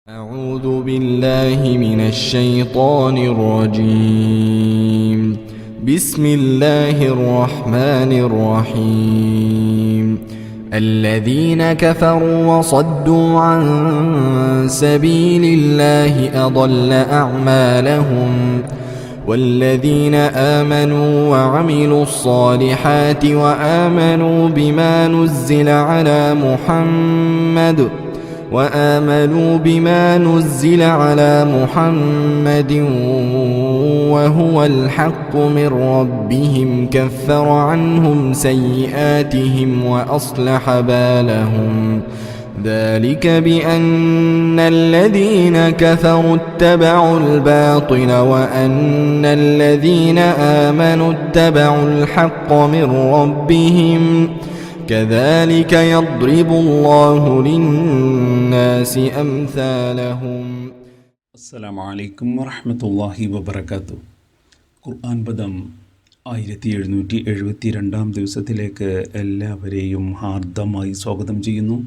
أعوذ بالله من الشيطان الرجيم. بسم الله الرحمن الرحيم. الذين كفروا وصدوا عن سبيل الله أضل أعمالهم والذين آمنوا وعملوا الصالحات وآمنوا بما نزل على محمد وهو الحق من ربهم كفر عنهم سيئاتهم وأصلح بالهم ذلك بأن الذين كفروا اتبعوا الباطل وأن الذين آمنوا اتبعوا الحق من ربهم كذلك يضرب الله للناس أمثالهم. അസ്സലാമു അലൈക്കും വറഹ്മത്തുള്ളാഹി വബറകാതുഹു. ഖുർആൻ പദം 1772 ദിവസത്തിലേക്ക് എല്ലാവരെയും ഹാർദമായി സ്വാഗതം ചെയ്യുന്നു.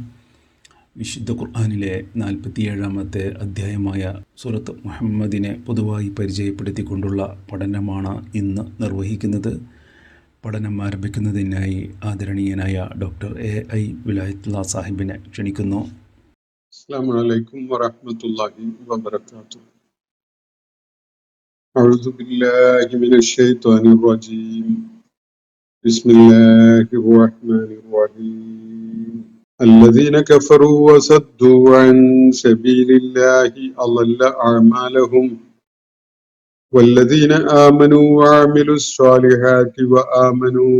വിശുദ്ധ ഖുർആനിലെ 47 അധ്യായമായ സൂറത്ത് മുഹമ്മദിനെ പൊതുവായി പരിചയപ്പെടുത്തിക്കൊണ്ടുള്ള പഠനമാണ് ഇന്ന് നിർവഹിക്കുന്നത്. പഠനം ആരംഭിക്കുന്നതിനായി ആദരണീയനായ ഡോക്ടർ എ.ഐ. വിലായത്തുള്ള സാഹിബിനെ ക്ഷണിക്കുന്നു. അസ്സലാമു അലൈക്കും വറഹ്മത്തുള്ളാഹി വബറകാതുഹു. അഊദു ബില്ലാഹി മിനശ് ശൈത്വാനിർ റജീം. ബിസ്മില്ലാഹിർ റഹ്മാനിർ റഹീം. الذين كفروا وصدوا عن سبيل الله أضل أعمالهم والذين آمنوا وعملوا الصالحات وآمنوا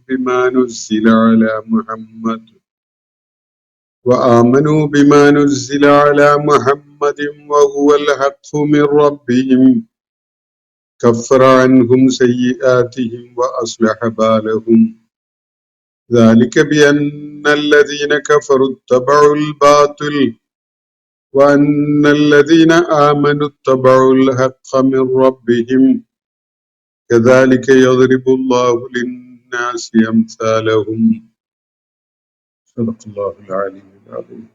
بما نزل على محمد وهو الحق من ربهم كفر عنهم سيئاتهم وأصلح بالهم ذلك بأن الذين كفروا اتبعوا الباطل وأن الذين آمنوا اتبعوا الحق من ربهم كذلك يضرب الله للناس أمثالهم. صدق الله العلي العظيم.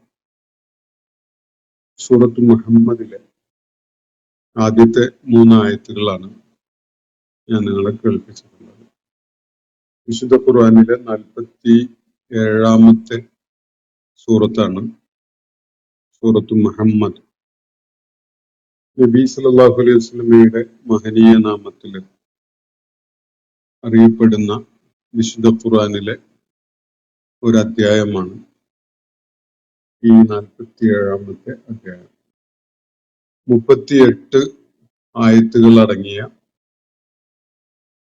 സൂറത്ത് മുഹമ്മദിലെ ആദ്യത്തെ 3 ആയത്തുകളാണ് ഞാൻ നിങ്ങളെ കേൾപ്പിച്ചിട്ടുള്ളത്. വിശുദ്ധ ഖുർആനിലെ 47 സൂറത്താണ് സൂറത്ത് മുഹമ്മദ്. നബി സല്ലല്ലാഹു അലൈഹി വസല്ലമയുടെ മഹനീയ നാമത്തിൽ അറിയപ്പെടുന്ന വിശുദ്ധ ഖുർആനിലെ ഒരു അധ്യായമാണ് ഈ 47 അധ്യായം. 38 ആയത്തുകൾ അടങ്ങിയ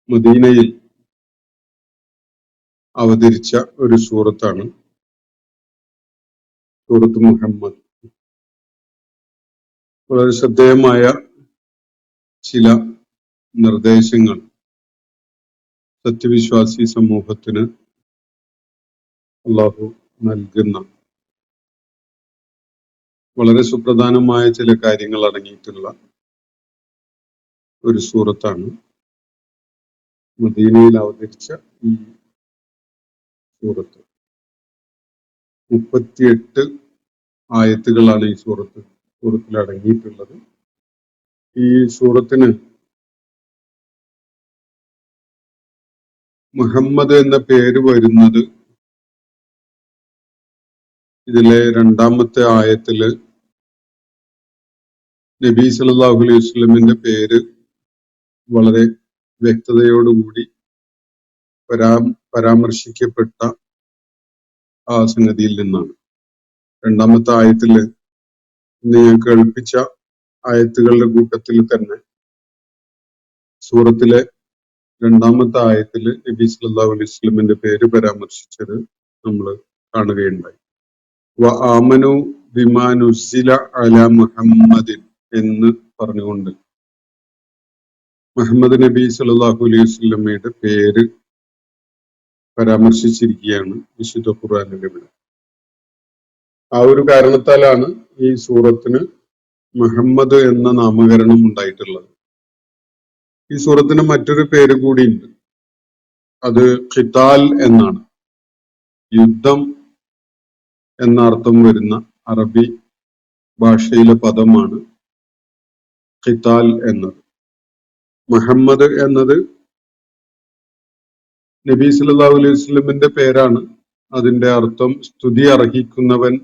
മദീനയിൽ അവതരിച്ച ഒരു സൂറത്താണ് സൂറത്ത് മുഹമ്മദ്. വളരെ ശ്രദ്ധേയമായ ചില നിർദ്ദേശങ്ങൾ സത്യവിശ്വാസി സമൂഹത്തിന് അല്ലാഹു നൽകുന്ന വളരെ സുപ്രധാനമായ ചില കാര്യങ്ങൾ അടങ്ങിയിട്ടുള്ള ഒരു സൂറത്താണ്. മദീനയിൽ അവതരിച്ച ഈ സൂറത്ത് 38 ആയത്തുകളാണ് ഈ സൂറത്തിൽ അടങ്ങിയിട്ടുള്ളത്. ഈ സൂറത്തിന് മുഹമ്മദ് എന്ന പേര് വരുന്നത് ഇതിലെ 2 ആയത്തില് നബി സല്ലല്ലാഹു അലൈഹി വസല്ലമിന്റെ പേര് വളരെ വ്യക്തതയോടുകൂടി പരാമർശിക്കപ്പെട്ട ആ സംഗതിയിൽ നിന്നാണ്. 2 ആയത്തില് ഇന്ന് ഞാൻ കേൾപ്പിച്ച ആയത്തുകളുടെ കൂട്ടത്തിൽ തന്നെ സൂറത്തിലെ 2 ആയത്തില് നബി സല്ലല്ലാഹു അലൈഹി വസല്ലമിന്റെ പേര് പരാമർശിച്ചത് നമ്മൾ കാണുകയുണ്ടായി. വആമനു ബിമാ നുസ്സില അലാ മുഹമ്മദിൻ എന്ന് പറഞ്ഞുകൊണ്ട് മുഹമ്മദ് നബി സല്ലല്ലാഹു അലൈഹി വസല്ലമയുടെ പേര് പരാമർശിച്ചിരിക്കുകയാണ് വിശുദ്ധ ഖുർആനിലെ ഇവിടെ. ആ ഒരു കാരണത്താലാണ് ഈ സൂറത്തിന് മുഹമ്മദ് എന്ന നാമകരണം ഉണ്ടായിട്ടുള്ളത്. ഈ സൂറത്തിന് മറ്റൊരു പേര് കൂടിയുണ്ട്. അത് ഖിതാൽ എന്നാണ്. യുദ്ധം എന്ന അർത്ഥം വരുന്ന അറബി ഭാഷയിലെ പദമാണ് ഖിതാൽ എന്നത്. മുഹമ്മദ് എന്നത് നബി സല്ലല്ലാഹു അലൈഹി വസല്ലമിന്റെ പേരാണ്. അതിന്റെ അർത്ഥം സ്തുതി അർഹിക്കുന്നവൻ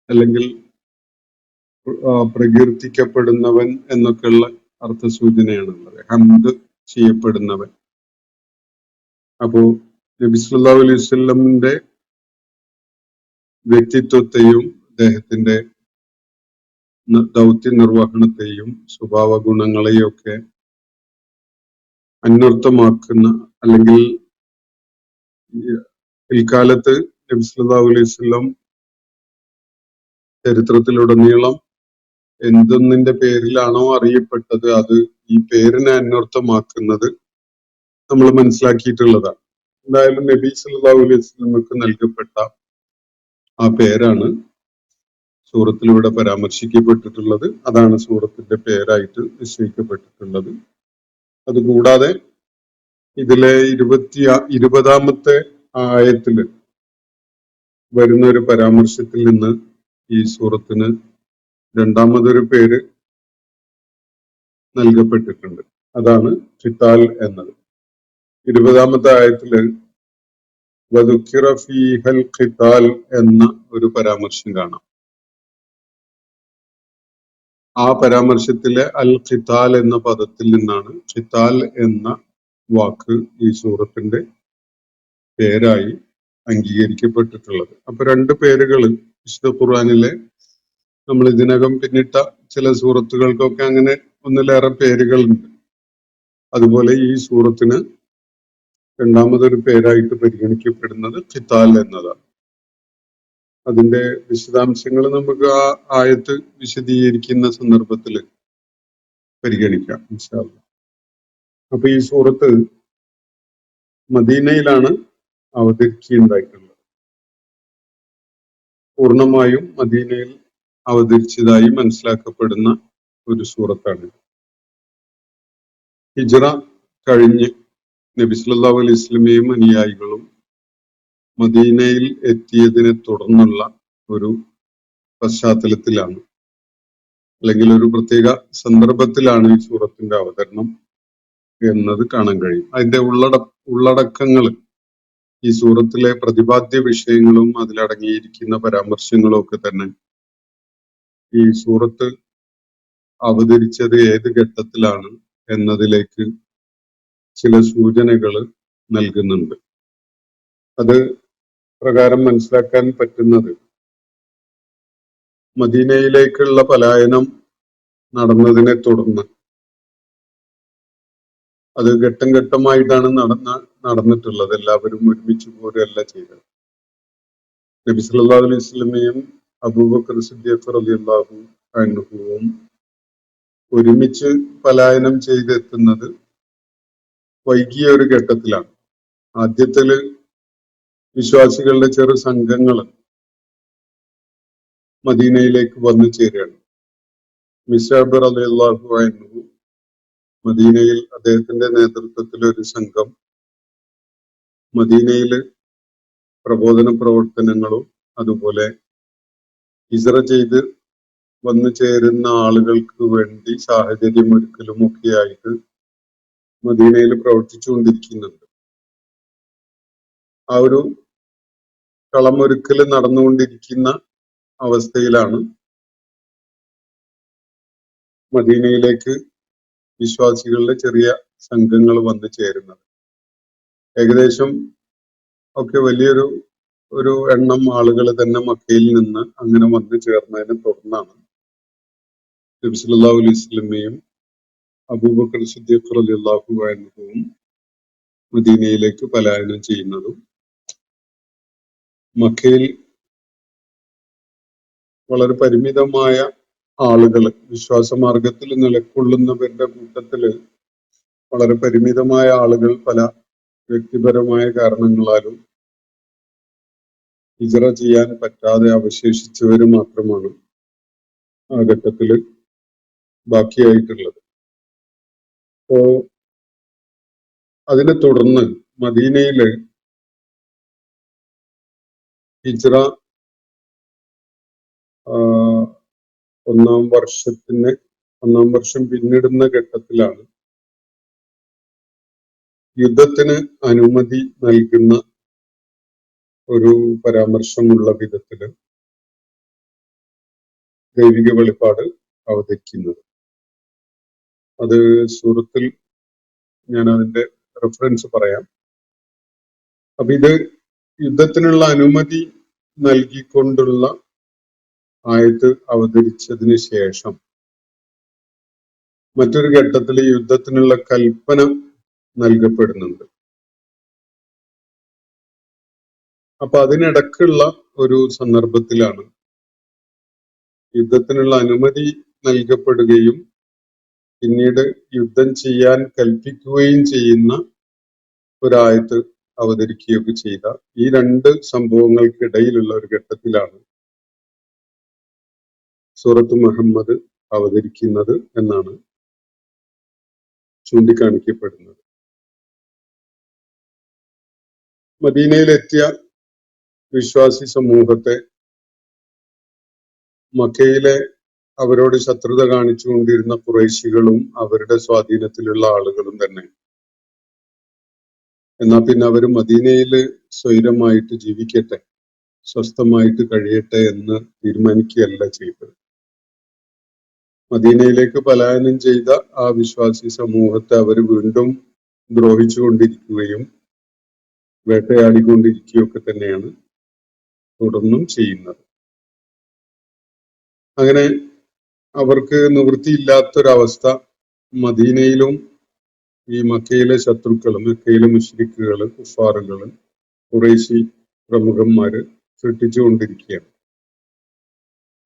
അല്ലെങ്കിൽ പ്രകീർത്തിക്കപ്പെടുന്നവൻ എന്നൊക്കെയുള്ള അർത്ഥസൂചനയാണുള്ളത്. ഹംദ് ചെയ്യപ്പെടുന്നവൻ. അപ്പോ നബി സല്ലല്ലാഹു അലൈഹി വസല്ലമിന്റെ വ്യക്തിത്വത്തെയും അദ്ദേഹത്തിന്റെ ദൗത്യ നിർവഹണത്തെയും സ്വഭാവ ഗുണങ്ങളെയും ഒക്കെ അന്വർത്ഥമാക്കുന്ന, അല്ലെങ്കിൽ പിൽക്കാലത്ത് നബി സല്ലല്ലാഹു അലൈഹി വസല്ലം ചരിത്രത്തിലുടനീളം എന്തൊന്നിന്റെ പേരിലാണോ അറിയപ്പെട്ടത് അത് ഈ പേരിനെ അന്വർത്ഥമാക്കുന്നത് നമ്മൾ മനസ്സിലാക്കിയിട്ടുള്ളതാണ്. എന്തായാലും നബി സല്ലല്ലാഹു അലൈഹി വസല്ലമക്ക് നൽകപ്പെട്ട ആ പേരാണ് സൂറത്തിലൂടെ പരാമർശിക്കപ്പെട്ടിട്ടുള്ളത്. അതാണ് സൂറത്തിന്റെ പേരായിട്ട് നിശ്ചയിക്കപ്പെട്ടിട്ടുള്ളത്. അതുകൂടാതെ ഇതിലെ 20-ാമത്തെ ആയത്തില് വരുന്ന ഒരു പരാമർശത്തിൽ നിന്ന് ഈ സൂറത്തിന് രണ്ടാമതൊരു പേര് നൽകപ്പെട്ടിട്ടുണ്ട്. അതാണ് ഖിതാൽ എന്നത്. 20-ാമത്തെ ആയത്തില് വദുക്കിറ ഫീഹൽ ഖിതാൽ എന്ന ഒരു പരാമർശം കാണാം. ആ പരാമർശത്തിലെ അൽ ഖിതാൽ എന്ന പദത്തിൽ നിന്നാണ് ഖിതാൽ എന്ന വാക്ക് ഈ സൂറത്തിന്റെ പേരായി അംഗീകരിക്കപ്പെട്ടിട്ടുള്ളത്. അപ്പൊ രണ്ട് പേരുകൾ വിശുദ്ധ ഖുർആനിലെ നമ്മൾ ഇതിനകം പിന്നിട്ട ചില സൂറത്തുകൾക്കൊക്കെ അങ്ങനെ ഒന്നിലേറെ പേരുകളുണ്ട്. അതുപോലെ ഈ സൂറത്തിന് രണ്ടാമതൊരു പേരായിട്ട് പരിഗണിക്കപ്പെടുന്നത് ഖിതാൽ എന്നതാണ്. അതിന്റെ വിശദാംശങ്ങൾ നമുക്ക് ആ ആയത്ത് വിശദീകരിക്കുന്ന സന്ദർഭത്തിൽ പരിഗണിക്കാം ഇൻഷാ അല്ലാഹ്. അപ്പൊ ഈ സൂറത്ത് മദീനയിലാണ് അവതരിക്കുകയുണ്ടായിട്ടുള്ളത്. പൂർണ്ണമായും മദീനയിൽ അവതരിച്ചതായി മനസ്സിലാക്കപ്പെടുന്ന ഒരു സൂറത്താണ്. ഹിജ്റ കഴിഞ്ഞ് നബി സല്ലല്ലാഹു അലൈഹി വസല്ലമയും അനുയായികളും മദീനയിൽ എത്തിയതിനെ തുടർന്നുള്ള ഒരു പശ്ചാത്തലത്തിലാണ്, അല്ലെങ്കിൽ ഒരു പ്രത്യേക സന്ദർഭത്തിലാണ് ഈ സൂറത്തിന്റെ അവതരണം എന്നത് കാണാൻ കഴിയും. അതിന്റെ ഉള്ളടക്കങ്ങൾ, ഈ സൂറത്തിലെ പ്രതിപാദ്യ വിഷയങ്ങളും അതിലടങ്ങിയിരിക്കുന്ന പരാമർശങ്ങളും ഒക്കെ തന്നെ ഈ സൂറത്ത് അവതരിച്ചത് ഏത് ഘട്ടത്തിലാണ് എന്നതിലേക്ക് ചില സൂചനകൾ നൽകുന്നുണ്ട്. അത് പ്രകാരം മനസ്സിലാക്കാൻ പറ്റുന്നത് മദീനയിലേക്കുള്ള പലായനം നടന്നതിനെ തുടർന്ന് അത് ഘട്ടം ഘട്ടമായിട്ടാണ് നടന്നിട്ടുള്ളത്. എല്ലാവരും ഒരുമിച്ച് പോരുകയല്ല ചെയ്തത്. നബി സല്ലല്ലാഹു അലൈഹി വസല്ലമയും അബൂബക്കർ സിദ്ദീഖ് റളിയല്ലാഹു അൻഹുവും ഒരുമിച്ച് പലായനം ചെയ്തെത്തുന്നത് വൈകിയ ഒരു ഘട്ടത്തിലാണ്. ആദ്യത്തില് വിശ്വാസികളുടെ ചെറു സംഘങ്ങൾ മദീനയിലേക്ക് വന്നു ചേരുകയാണ്. മിസ്അബ് റളിയല്ലാഹു അൻഹു മദീനയിൽ അദ്ദേഹത്തിന്റെ നേതൃത്വത്തിൽ ഒരു സംഘം മദീനയിൽ പ്രബോധന പ്രവർത്തനങ്ങളും അതുപോലെ ഹിജ്റ ചെയ്ത് വന്നു ചേരുന്ന ആളുകൾക്ക് വേണ്ടി സാഹചര്യം ഒരുക്കലും ഒക്കെ ആയിട്ട് മദീനയിൽ പ്രവർത്തിച്ചുകൊണ്ടിരിക്കുന്നുണ്ട്. ആ ഒരു കളമൊരുക്കൽ നടന്നുകൊണ്ടിരിക്കുന്ന അവസ്ഥയിലാണ് മദീനയിലേക്ക് വിശ്വാസികളുടെ ചെറിയ സംഘങ്ങൾ വന്നു ചേരുന്നത്. ഏകദേശം ഒക്കെ ഒരു എണ്ണം ആളുകൾ തന്നെ മക്കയിൽ നിന്ന് അങ്ങനെ വന്നു ചേർന്നതിനെ തുടർന്നാണ് നബി സല്ലല്ലാഹു അലൈഹി വസല്ലമയും അബൂബക്കർ സിദ്ദീഖ് റളിയല്ലാഹു അൻഹുവും മദീനയിലേക്ക് പലായനം ചെയ്യുന്നതും മക്കയിൽ വളരെ പരിമിതമായ ആളുകൾ വിശ്വാസമാർഗത്തിൽ നിലകൊള്ളുന്നവരുടെ കൂട്ടത്തില് വളരെ പരിമിതമായ ആളുകൾ പല വ്യക്തിപരമായ കാരണങ്ങളാലും ഹിജ്റ ചെയ്യാൻ പറ്റാതെ അവശേഷിച്ചവര് മാത്രമാണ് ആ ഘട്ടത്തില് ബാക്കിയായിട്ടുള്ളത്. അപ്പോ അതിനെ തുടർന്ന് മദീനയില് ഹിജ്റ ഒന്നാം വർഷം പിന്നിടുന്ന ഘട്ടത്തിലാണ് യുദ്ധത്തിന് അനുമതി നൽകുന്ന ഒരു പരാമർശമുള്ള വിധത്തില് ദൈവിക വെളിപ്പാട് അവതരിക്കുന്നത്. അത് സൂറത്തിൽ ഞാൻ അതിന്റെ റെഫറൻസ് പറയാം. അപ്പൊ ഇത് യുദ്ധത്തിനുള്ള അനുമതി നൽകിക്കൊണ്ടുള്ള ആയത്ത് അവതരിച്ചതിന് ശേഷം മറ്റൊരു ഘട്ടത്തിൽ യുദ്ധത്തിനുള്ള കൽപ്പന നൽകപ്പെടുന്നുണ്ട്. അപ്പൊ അതിനിടക്കുള്ള ഒരു സന്ദർഭത്തിലാണ് യുദ്ധത്തിനുള്ള അനുമതി നൽകപ്പെടുകയും പിന്നീട് യുദ്ധം ചെയ്യാൻ കൽപ്പിക്കുകയും ചെയ്യുന്ന ഒരായത്ത് അവതരിക്കുകയൊക്കെ ചെയ്ത ഈ രണ്ട് സംഭവങ്ങൾക്കിടയിലുള്ള ഒരു ഘട്ടത്തിലാണ് സൂറത്ത് മുഹമ്മദ് അവതരിക്കുന്നത് എന്നാണ് ചൂണ്ടിക്കാണിക്കപ്പെടുന്നത്. മദീനയിലെത്തിയ വിശ്വാസി സമൂഹത്തെ മക്കയിലെ അവരോട് ശത്രുത കാണിച്ചുകൊണ്ടിരുന്ന ഖുറൈശികളും അവരുടെ സ്വാധീനത്തിലുള്ള ആളുകളും തന്നെ എന്നാ പിന്നെ അവര് മദീനയില് സ്വൈരമായിട്ട് ജീവിക്കട്ടെ, സ്വസ്ഥമായിട്ട് കഴിയട്ടെ എന്ന് തീരുമാനിക്കുകയല്ല ചെയ്തത്. മദീനയിലേക്ക് പലായനം ചെയ്ത ആ വിശ്വാസി സമൂഹത്തെ അവർ വീണ്ടും ദ്രോഹിച്ചുകൊണ്ടിരിക്കുകയും വേട്ടയാടിക്കൊണ്ടിരിക്കുകയൊക്കെ തന്നെയാണ് തുടർന്നും ചെയ്യുന്നത്. അങ്ങനെ അവർക്ക് നിവൃത്തിയില്ലാത്തൊരവസ്ഥ മദീനയിലും ഈ മക്കയിലെ ശത്രുക്കളും മക്കയിലെ മുശ്രിക്കുകള് കുഫാറുകള് ഖുറൈശി പ്രമുഖന്മാര് സൃഷ്ടിച്ചുകൊണ്ടിരിക്കുകയാണ്.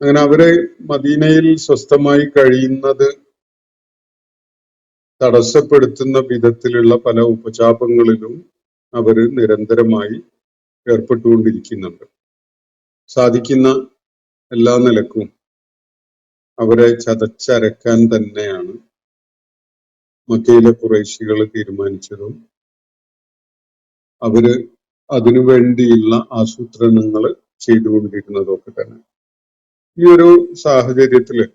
അങ്ങനെ അവര് മദീനയിൽ സ്വസ്ഥമായി കഴിയുന്നത് തടസ്സപ്പെടുത്തുന്ന വിധത്തിലുള്ള പല ഉപചാപങ്ങളിലും അവര് നിരന്തരമായി ഏർപ്പെട്ടുകൊണ്ടിരിക്കുന്നുണ്ട്. സാധിക്കുന്ന എല്ലാ നിലക്കും അവരെ ചതച്ചരക്കാൻ തന്നെയാണ് മക്കയിലെ ഖുറൈശികൾ തീരുമാനിച്ചതും അവര് അതിനു വേണ്ടിയുള്ള ആസൂത്രണങ്ങൾ ചെയ്തുകൊണ്ടിരുന്നതൊക്കെ തന്നെ. ഈ ഒരു സാഹചര്യത്തില്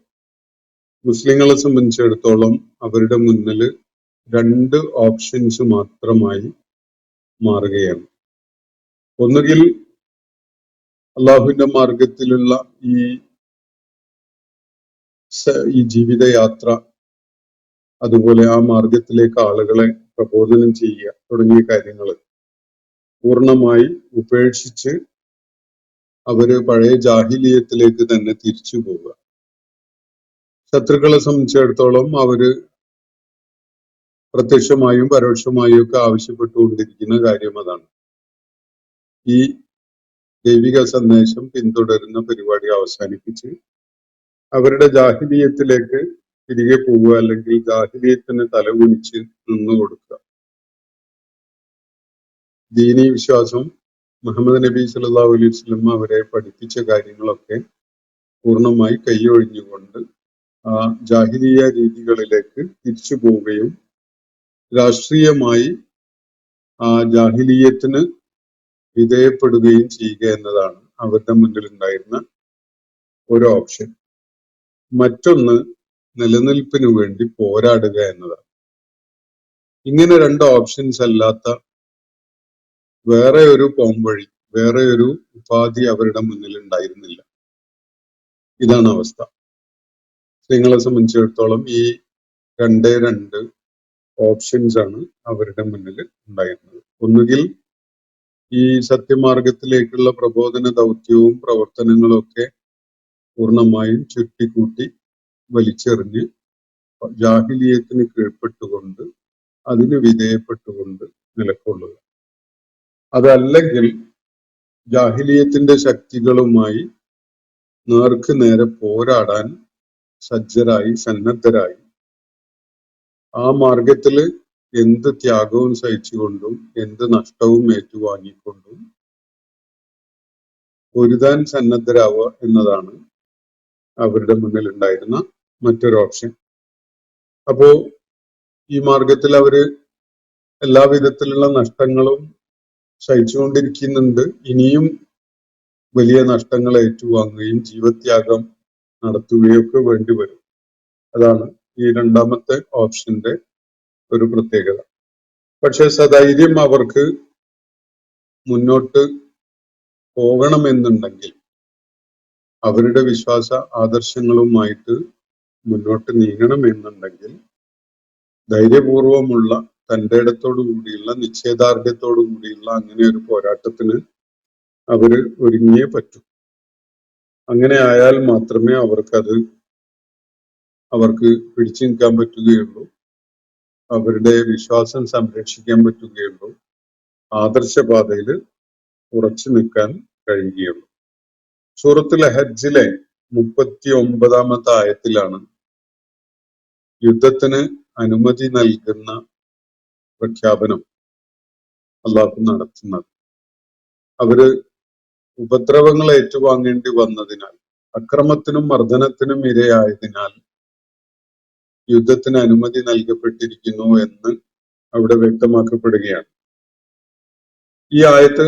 മുസ്ലിങ്ങളെ സംബന്ധിച്ചിടത്തോളം അവരുടെ മുന്നിൽ രണ്ട് ഓപ്ഷൻസ് മാത്രമായി മാറുകയാണ്. ഒന്നുകിൽ അള്ളാഹുവിന്റെ മാർഗത്തിലുള്ള ഈ ജീവിതയാത്ര, അതുപോലെ ആ മാർഗത്തിലേക്ക് ആളുകളെ പ്രബോധനം ചെയ്യുക തുടങ്ങിയ കാര്യങ്ങൾ പൂർണ്ണമായി ഉപേക്ഷിച്ച് അവര് പഴയ ജാഹിലിയത്തിലേക്ക് തന്നെ തിരിച്ചു പോവുക. ശത്രുക്കളെ സംബന്ധിച്ചിടത്തോളം അവര് പ്രത്യക്ഷമായും പരോക്ഷമായും ഒക്കെ ആവശ്യപ്പെട്ടുകൊണ്ടിരിക്കുന്ന കാര്യം അതാണ്. ഈ ദൈവിക സന്ദേശം പിന്തുടരുന്ന പരിപാടി അവസാനിപ്പിച്ച് അവരുടെ ജാഹിലിയത്തിലേക്ക് തിരികെ പോവുക, അല്ലെങ്കിൽ ജാഹിലിയത്തിന് തലകുനിച്ച് നിന്നു കൊടുക്കുക. ദീനീ വിശ്വാസം മുഹമ്മദ് നബി സല്ലല്ലാഹു അലൈഹി വസല്ലം അവരെ പഠിപ്പിച്ച കാര്യങ്ങളൊക്കെ പൂർണ്ണമായി കൈയൊഴിഞ്ഞുകൊണ്ട് ആ ജാഹിലിയ രീതികളിലേക്ക് തിരിച്ചു പോവുകയും രാഷ്ട്രീയമായി ആ ജാഹിലിയത്തിന് വിധേയപ്പെടുകയും ചെയ്യുക എന്നതാണ് അവരുടെ മുന്നിൽ ഉണ്ടായിരുന്ന ഒരു ഓപ്ഷൻ. മറ്റൊന്ന് നിലനിൽപ്പിനു വേണ്ടി പോരാടുക എന്നതാണ്. ഇങ്ങനെ രണ്ട് ഓപ്ഷൻസ് അല്ലാത്ത വേറെ ഒരു പോംവഴി, വേറെ ഒരു ഉപാധി അവരുടെ മുന്നിൽ ഉണ്ടായിരുന്നില്ല. ഇതാണ് അവസ്ഥ. സ്ത്രീകളെ സംബന്ധിച്ചിടത്തോളം ഈ രണ്ട് ഓപ്ഷൻസ് ആണ് അവരുടെ മുന്നിൽ ഉണ്ടായിരുന്നത്. ഒന്നുകിൽ ഈ സത്യമാർഗത്തിലേക്കുള്ള പ്രബോധന ദൗത്യവും പ്രവർത്തനങ്ങളും ഒക്കെ പൂർണ്ണമായും ചുറ്റിക്കൂട്ടി വലിച്ചെറിഞ്ഞ് ജാഹിലിയത്തിന് കീഴ്പ്പെട്ടുകൊണ്ട് അതിന് വിധേയപ്പെട്ടുകൊണ്ട് നിലകൊള്ളുക. അതല്ലെങ്കിൽ ജാഹിലിയത്തിന്റെ ശക്തികളുമായി നേർക്ക് നേരെ പോരാടാൻ സന്നദ്ധരായി ആ മാർഗത്തില് എന്ത് ത്യാഗവും സഹിച്ചുകൊണ്ടും എന്ത് നഷ്ടവും ഏറ്റുവാങ്ങിക്കൊണ്ടും പൊരുതാൻ സന്നദ്ധരാവുക എന്നതാണ് അവരുടെ മുന്നിൽ ഉണ്ടായിരുന്ന മറ്റൊരു ഓപ്ഷൻ. അപ്പോ ഈ മാർഗത്തിൽ അവര് എല്ലാ വിധത്തിലുള്ള നഷ്ടങ്ങളും സഹിച്ചുകൊണ്ടിരിക്കുന്നുണ്ട്. ഇനിയും വലിയ നഷ്ടങ്ങൾ ഏറ്റുവാങ്ങുകയും ജീവത്യാഗം നടത്തുകയൊക്കെ വേണ്ടി വരും. അതാണ് ഈ രണ്ടാമത്തെ ഓപ്ഷന്റെ ഒരു പ്രത്യേകത. പക്ഷെ സധൈര്യം അവർക്ക് മുന്നോട്ട് പോകണമെന്നുണ്ടെങ്കിൽ, അവരുടെ വിശ്വാസ ആദർശങ്ങളുമായിട്ട് മുന്നോട്ട് നീങ്ങണമെന്നുണ്ടെങ്കിൽ ധൈര്യപൂർവമുള്ള തന്റെ ഇടത്തോടു കൂടിയുള്ള നിശ്ചയദാർഢ്യത്തോടു കൂടിയുള്ള അങ്ങനെ ഒരു പോരാട്ടത്തിന് അവര് ഒരുങ്ങിയേ പറ്റൂ. അങ്ങനെ ആയാൽ മാത്രമേ അവർക്ക് പിടിച്ചു നിൽക്കാൻ പറ്റുകയുള്ളൂ, അവരുടെ വിശ്വാസം സംരക്ഷിക്കാൻ പറ്റുകയുള്ളൂ, ആദർശപാതയിൽ ഉറച്ചു നിൽക്കാൻ കഴിയുകയുള്ളൂ. സൂറത്തുൽ ഹജ്ജിലെ 39-ാമത്തെ ആയത്തിലാണ് യുദ്ധത്തിന് അനുമതി നൽകുന്ന പ്രഖ്യാപനം അള്ളാഹു നടത്തുന്നത്. അവര് ഉപദ്രവങ്ങൾ ഏറ്റുവാങ്ങേണ്ടി വന്നതിനാൽ, അക്രമത്തിനും മർദ്ദനത്തിനും ഇരയായതിനാൽ യുദ്ധത്തിന് അനുമതി നൽകപ്പെട്ടിരിക്കുന്നു എന്ന് അവിടെ വ്യക്തമാക്കപ്പെടുകയാണ്. ഈ ആയത്ത്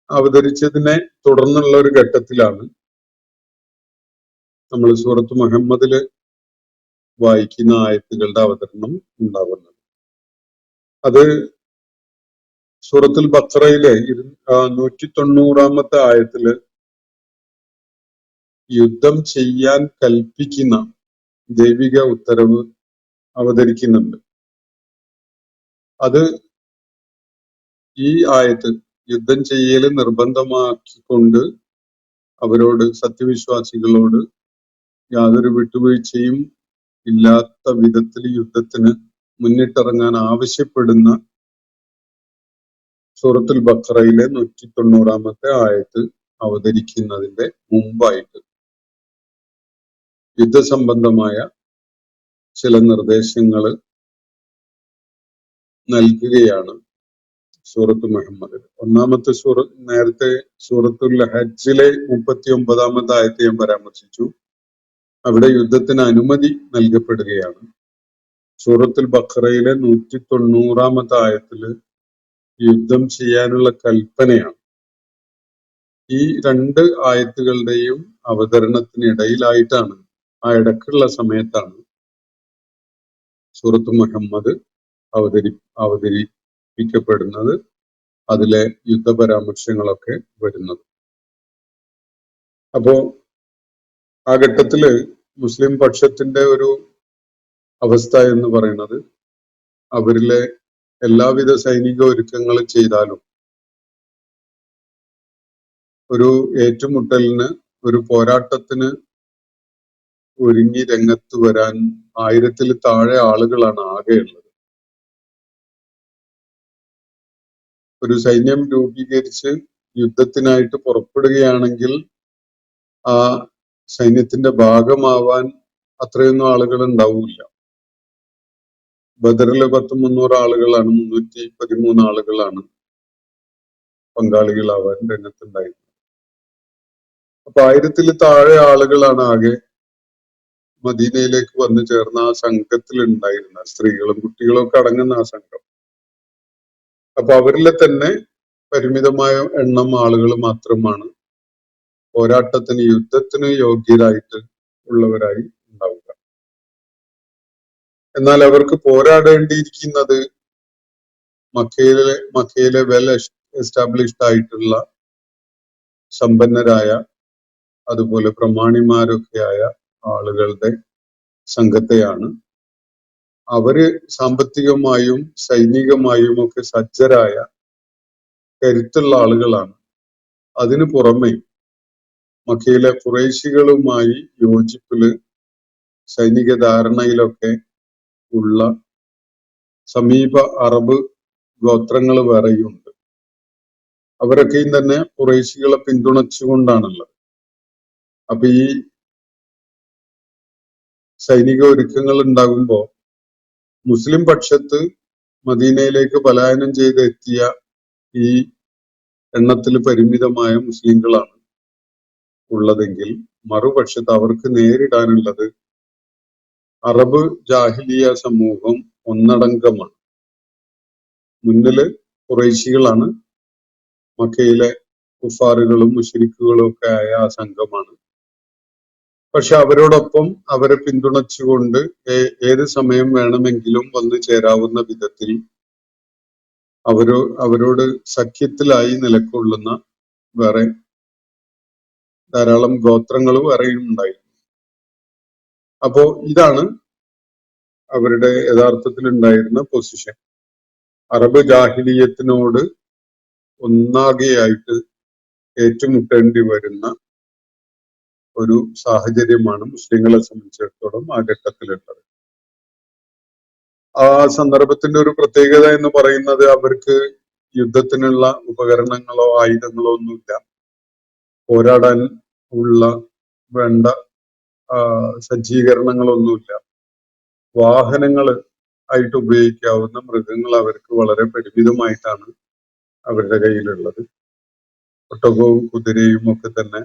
അവതരിച്ചതിനെ തുടർന്നുള്ള ഒരു ഘട്ടത്തിലാണ് നമ്മൾ സൂറത്ത് മുഹമ്മദില് വായിക്കുന്ന ആയത്തുകളുടെ അവതരണം ഉണ്ടാകുന്നത്. അത് സൂറത്തുൽ ബഖറയിലെ 190-ാമത്തെ ആയത്തില് യുദ്ധം ചെയ്യാൻ കൽപ്പിക്കുന്ന ദൈവിക ഉത്തരവ് അവതരിക്കുന്നുണ്ട്. അത് ഈ ആയത്ത് യുദ്ധം ചെയ്യല് നിർബന്ധമാക്കിക്കൊണ്ട് അവരോട്, സത്യവിശ്വാസികളോട് യാതൊരു വിട്ടുവീഴ്ചയും ഇല്ലാത്ത വിധത്തിൽ യുദ്ധത്തിന് മുന്നിട്ടിറങ്ങാൻ ആവശ്യപ്പെടുന്ന സൂറത്തുൽ ബഖറയിലെ 190-ാമത്തെ ആയത്ത് അവതരിക്കുന്നതിന്റെ മുമ്പായിട്ട് യുദ്ധസംബന്ധമായ ചില നിർദ്ദേശങ്ങൾ നൽകുകയാണ് സൂറത്ത് മുഹമ്മദിൽ. ഒന്നാമത്തെ നേരത്തെ സൂറത്തുൽ ഹജ്ജിലെ 39-ാമത്തെ ആയത്ത് ഞാൻ പരാമർശിച്ചു. അവിടെ യുദ്ധത്തിന് അനുമതി നൽകപ്പെടുകയാണ്. സൂറത്തുൽ ബഖറയിലെ 190-ാമത്തെ ആയത്തില് യുദ്ധം ചെയ്യാനുള്ള കൽപ്പനയാണ്. ഈ രണ്ട് ആയത്തുകളുടെയും അവതരണത്തിനിടയിലായിട്ടാണ്, ആ ഇടക്കുള്ള സമയത്താണ് സൂറത്ത് മുഹമ്മദ് അവതരിപ്പിക്കപ്പെടുന്നത്, അതിലെ യുദ്ധപരാമർശങ്ങളൊക്കെ വരുന്നത്. അപ്പോ ആ ഘട്ടത്തില് മുസ്ലിം പക്ഷത്തിന്റെ ഒരു അവസ്ഥ എന്ന് പറയുന്നത്, അവരിലെ എല്ലാവിധ സൈനിക ഒരുക്കങ്ങൾ ചെയ്താലും ഒരു ഏറ്റുമുട്ടലിന്, ഒരു പോരാട്ടത്തിന് ഒരുങ്ങി രംഗത്ത് വരാൻ 1000-ൽ താഴെ ആളുകളാണ് ആകെയുള്ളത്. ഒരു സൈന്യം രൂപീകരിച്ച് യുദ്ധത്തിനായിട്ട് പുറപ്പെടുകയാണെങ്കിൽ ആ സൈന്യത്തിന്റെ ഭാഗമാവാൻ അത്രയൊന്നും ആളുകൾ ഉണ്ടാവില്ല. ബദറിലെ 300 ആളുകളാണ്, 313 ആളുകളാണ് പങ്കാളികളാവാൻ രംഗത്തുണ്ടായിരുന്നത്. അപ്പൊ 1000-ൽ താഴെ ആളുകളാണ് ആകെ മദീനയിലേക്ക് വന്നു ചേർന്ന ആ സംഘത്തിൽ ഉണ്ടായിരുന്ന, സ്ത്രീകളും കുട്ടികളും ഒക്കെ അടങ്ങുന്ന ആ സംഘം. അപ്പൊ അവരിലെ തന്നെ പരിമിതമായ എണ്ണം ആളുകൾ മാത്രമാണ് പോരാട്ടത്തിന്, യുദ്ധത്തിന് യോഗ്യരായിട്ട് ഉള്ളവരായി ഉണ്ടാവുക. എന്നാൽ അവർക്ക് പോരാടേണ്ടിയിരിക്കുന്നത് മക്കയിലെ വെൽ എസ്റ്റാബ്ലിഷ്ഡ് ആയിട്ടുള്ള സമ്പന്നരായ, അതുപോലെ പ്രമാണിമാരൊക്കെയായ ആളുകളുടെ സംഘത്തെയാണ്. അവര് സാമ്പത്തികമായും സൈനികമായും ഒക്കെ സജ്ജരായ കരുത്തുള്ള ആളുകളാണ്. അതിനു പുറമെ മക്കയിലെ ഖുറൈശികളുമായി യോജിപ്പില്, സൈനിക ധാരണയിലൊക്കെ ഉള്ള സമീപ അറബ് ഗോത്രങ്ങൾ വേറെയുണ്ട്. അവരൊക്കെയും തന്നെ ഖുറൈശികളെ പിന്തുണച്ചുകൊണ്ടാണുള്ളത്. അപ്പൊ ഈ സൈനിക ഒരുക്കങ്ങൾ ഉണ്ടാകുമ്പോൾ മുസ്ലിം പക്ഷത്ത് മദീനയിലേക്ക് പലായനം ചെയ്തെത്തിയ ഈ എണ്ണത്തിൽ പരിമിതമായ മുസ്ലിങ്ങളാണ് ഉള്ളതെങ്കിൽ, മറുപക്ഷത്ത് അവർക്ക് നേരിടാനുള്ളത് അറബ് ജാഹിലിയ സമൂഹം ഒന്നടങ്കമാണ്. മുന്നില് ഖുറൈശികളാണ്, മക്കയിലെ കുഫാറുകളും മുശ്രിക്കുകളും ഒക്കെ ആയ ആ സംഘമാണ്. പക്ഷെ അവരോടൊപ്പം അവരെ പിന്തുണച്ചുകൊണ്ട് ഏത് സമയം വേണമെങ്കിലും വന്നു ചേരാവുന്ന വിധത്തിൽ അവരോട് സഖ്യത്തിലായി നിലകൊള്ളുന്ന വേറെ ധാരാളം ഗോത്രങ്ങൾ വേറെയും ഉണ്ടായിരുന്നു. അപ്പോ ഇതാണ് അവരുടെ യഥാർത്ഥത്തിൽ ഉണ്ടായിരുന്ന പൊസിഷൻ. അറബ് ജാഹിലിയത്തിനോട് ഒന്നാകെയായിട്ട് ഏറ്റുമുട്ടേണ്ടി വരുന്ന ഒരു സാഹചര്യമാണ് മുസ്ലിങ്ങളെ സംബന്ധിച്ചിടത്തോളം ആ ഘട്ടത്തിലുള്ളത്. ആ സന്ദർഭത്തിന്റെ ഒരു പ്രത്യേകത എന്ന് പറയുന്നത് അവർക്ക് യുദ്ധത്തിനുള്ള ഉപകരണങ്ങളോ ആയുധങ്ങളോ ഒന്നുമില്ല. പോരാടാൻ ഉള്ള വേണ്ട സജ്ജീകരണങ്ങളൊന്നുമില്ല. വാഹനങ്ങൾ ആയിട്ട് ഉപയോഗിക്കാവുന്ന മൃഗങ്ങൾ അവർക്ക് വളരെ പരിമിതമായിട്ടാണ് അവരുടെ കയ്യിലുള്ളത്. ഒട്ടകവും കുതിരയും ഒക്കെ തന്നെ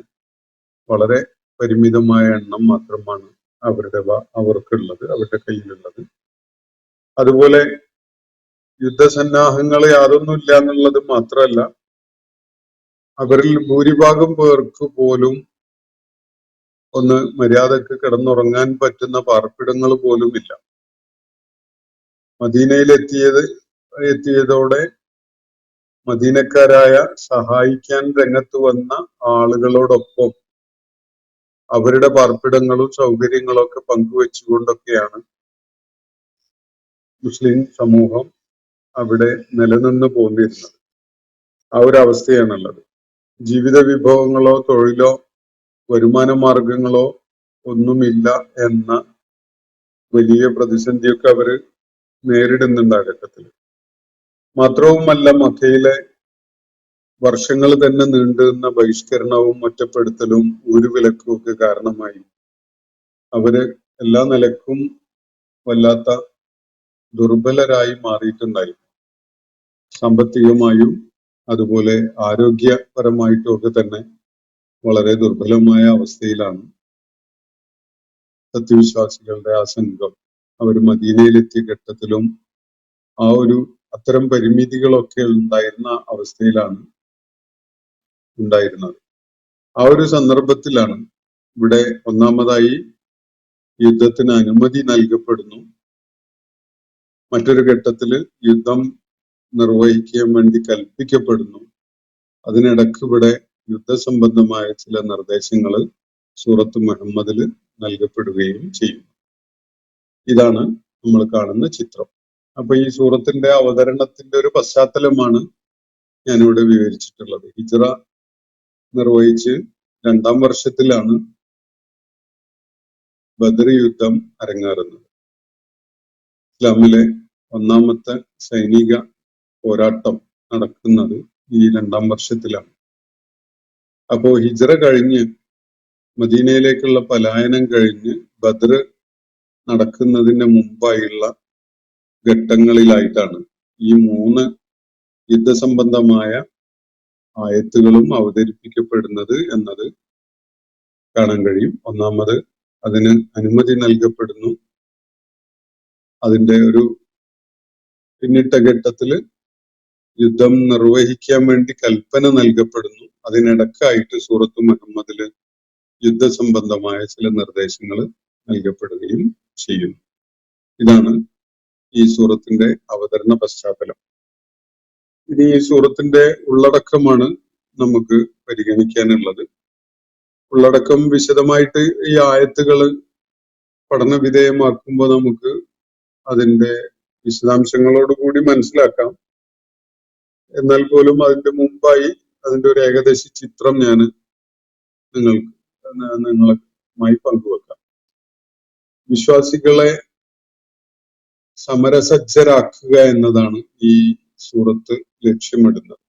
വളരെ പരിമിതമായ എണ്ണം മാത്രമാണ് അവർക്കുള്ളത്, അവരുടെ കയ്യിലുള്ളത്. അതുപോലെ യുദ്ധസന്നാഹങ്ങൾ യാതൊന്നുമില്ല എന്നുള്ളത് മാത്രമല്ല, അവരിൽ ഭൂരിഭാഗം പേർക്ക് പോലും ഒന്ന് മര്യാദക്ക് കിടന്നുറങ്ങാൻ പറ്റുന്ന പാർപ്പിടങ്ങൾ പോലും ഇല്ല. മദീനയിൽ എത്തിയതോടെ മദീനക്കാരായ സഹായിക്കാൻ രംഗത്ത് വന്ന ആളുകളോടൊപ്പം അവരുടെ പാർപ്പിടങ്ങളും സൗകര്യങ്ങളും ഒക്കെ പങ്കുവെച്ചുകൊണ്ടൊക്കെയാണ് മുസ്ലിം സമൂഹം അവിടെ നിലനിന്ന് പോന്നിരുന്നത്. ആ ഒരു അവസ്ഥയാണുള്ളത്. ജീവിത വിഭവങ്ങളോ തൊഴിലോ വരുമാന മാർഗങ്ങളോ ഒന്നുമില്ല എന്ന വലിയ പ്രതിസന്ധിയൊക്കെ അവര് നേരിടുന്നുണ്ട് ആ ഘട്ടത്തിൽ. മാത്രവുമല്ല, മക്കയിലെ വർഷങ്ങൾ തന്നെ നീണ്ടുനിന്ന ബഹിഷ്കരണവും ഒറ്റപ്പെടുത്തലും ഊരുവിലക്കും ഒക്കെ കാരണമായി അവര് എല്ലാ നിലക്കും വല്ലാത്ത ദുർബലരായി മാറിയിട്ടുണ്ടായിരുന്നു. സാമ്പത്തികമായും അതുപോലെ ആരോഗ്യപരമായിട്ടും ഒക്കെ തന്നെ വളരെ ദുർബലമായ അവസ്ഥയിലാണ് സത്യവിശ്വാസികളുടെ ആ സംഘം അവർ മദീനയിലെത്തിയ ഘട്ടത്തിലും ആ ഒരു അത്തരം പരിമിതികളൊക്കെ ഉണ്ടായിരുന്ന അവസ്ഥയിലാണ് ഉണ്ടായിരുന്നത്. ആ ഒരു സന്ദർഭത്തിലാണ് ഇവിടെ ഒന്നാമതായി യുദ്ധത്തിന് അനുമതി നൽകപ്പെടുന്നു. മറ്റൊരു ഘട്ടത്തില് യുദ്ധം നിർവഹിക്കാൻ വേണ്ടി കൽപ്പിക്കപ്പെടുന്നു. അതിനിടക്ക് ഇവിടെ യുദ്ധസംബന്ധമായ ചില നിർദ്ദേശങ്ങൾ സൂറത്ത് മുഹമ്മദിൽ നൽകപ്പെടുകയും ചെയ്യും. ഇതാണ് നമ്മൾ കാണുന്ന ചിത്രം. അപ്പൊ ഈ സൂറത്തിന്റെ അവതരണത്തിന്റെ ഒരു പശ്ചാത്തലമാണ് ഞാനിവിടെ വിവരിച്ചിട്ടുള്ളത്. ഹിജ്റ നിർവഹിച്ച് 2-ാം വർഷത്തിലാണ് ബദർ യുദ്ധം അരങ്ങേറുന്നത്. ഇസ്ലാമിലെ ഒന്നാമത്തെ സൈനിക പോരാട്ടം നടക്കുന്നത് ഈ 2-ാം വർഷത്തിലാണ്. അപ്പോ ഹിജ്റ കഴിഞ്ഞ് മദീനയിലേക്കുള്ള പലായനം കഴിഞ്ഞ് ബദർ നടക്കുന്നതിന് മുമ്പായുള്ള ഘട്ടങ്ങളിലായിട്ടാണ് ഈ 3 യുദ്ധസംബന്ധമായ ആയത്തുകളും അവതരിപ്പിക്കപ്പെടുന്നത് എന്നത് കാണാൻ കഴിയും. ഒന്നാമത് അതിന് അനുമതി നൽകപ്പെടുന്നു. അതിന്റെ ഒരു പിന്നിട്ട ഘട്ടത്തില് യുദ്ധം നിർവഹിക്കാൻ വേണ്ടി കൽപ്പന നൽകപ്പെടുന്നു. അതിനിടക്കായിട്ട് സൂറത്ത് മുഹമ്മദില് യുദ്ധസംബന്ധമായ ചില നിർദ്ദേശങ്ങൾ നൽകപ്പെടുകയും ചെയ്യുന്നു. ഇതാണ് ഈ സൂറത്തിന്റെ അവതരണ പശ്ചാത്തലം. ഇനി ഈ സൂറത്തിന്റെ ഉള്ളടക്കമാണ് നമുക്ക് പരിഗണിക്കാനുള്ളത്. ഉള്ളടക്കം വിശദമായിട്ട് ഈ ആയത്തുകൾ പഠന വിധേയമാക്കുമ്പോൾ നമുക്ക് അതിന്റെ വിശദാംശങ്ങളോടുകൂടി മനസ്സിലാക്കാം. എന്നാൽ പോലും അതിന്റെ മുമ്പായി അതിന്റെ ഒരു ഏകദേശ ചിത്രം ഞാൻ നിങ്ങളുമായി പങ്കുവെക്കാം. വിശ്വാസികളെ സമരസജ്ജരാക്കുക എന്നതാണ് ഈ സൂറത്ത് ലക്ഷ്യമിടുന്നത്.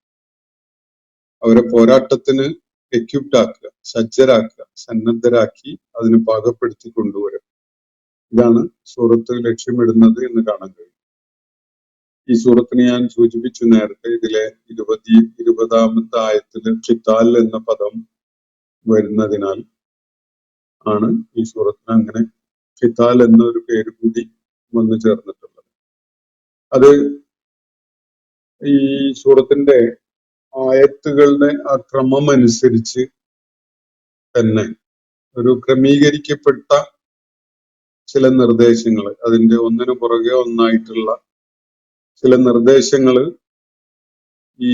അവരെ പോരാട്ടത്തിന് എക്യുപ്ഡ് ആക്കുക, സജ്ജരാക്കുക, സന്നദ്ധരാക്കി അതിന് പാകപ്പെടുത്തി കൊണ്ടുവരിക. ഇതാണ് സൂറത്ത് ലക്ഷ്യമിടുന്നത് എന്ന് കാണാൻ കഴിയും. ഈ സൂറത്തിന് ഞാൻ സൂചിപ്പിച്ചു നേരത്തെ, ഇതിലെ 20-ാമത്തെ ആയത്തില് ഖിതാൽ എന്ന പദം വരുന്നതിനാൽ ആണ് ഈ സൂറത്തിന് അങ്ങനെ ഖിതാൽ എന്നൊരു പേര് കൂടി വന്നു ചേർന്നിട്ടുള്ളത്. അത് ഈ സൂറത്തിന്റെ ആയത്തുകളുടെ ആ ക്രമം അനുസരിച്ച് തന്നെ ഒരു ക്രമീകരിക്കപ്പെട്ട ചില നിർദ്ദേശങ്ങൾ, അതിന്റെ ഒന്നിനു പുറകെ ഒന്നായിട്ടുള്ള ചില നിർദ്ദേശങ്ങൾ ഈ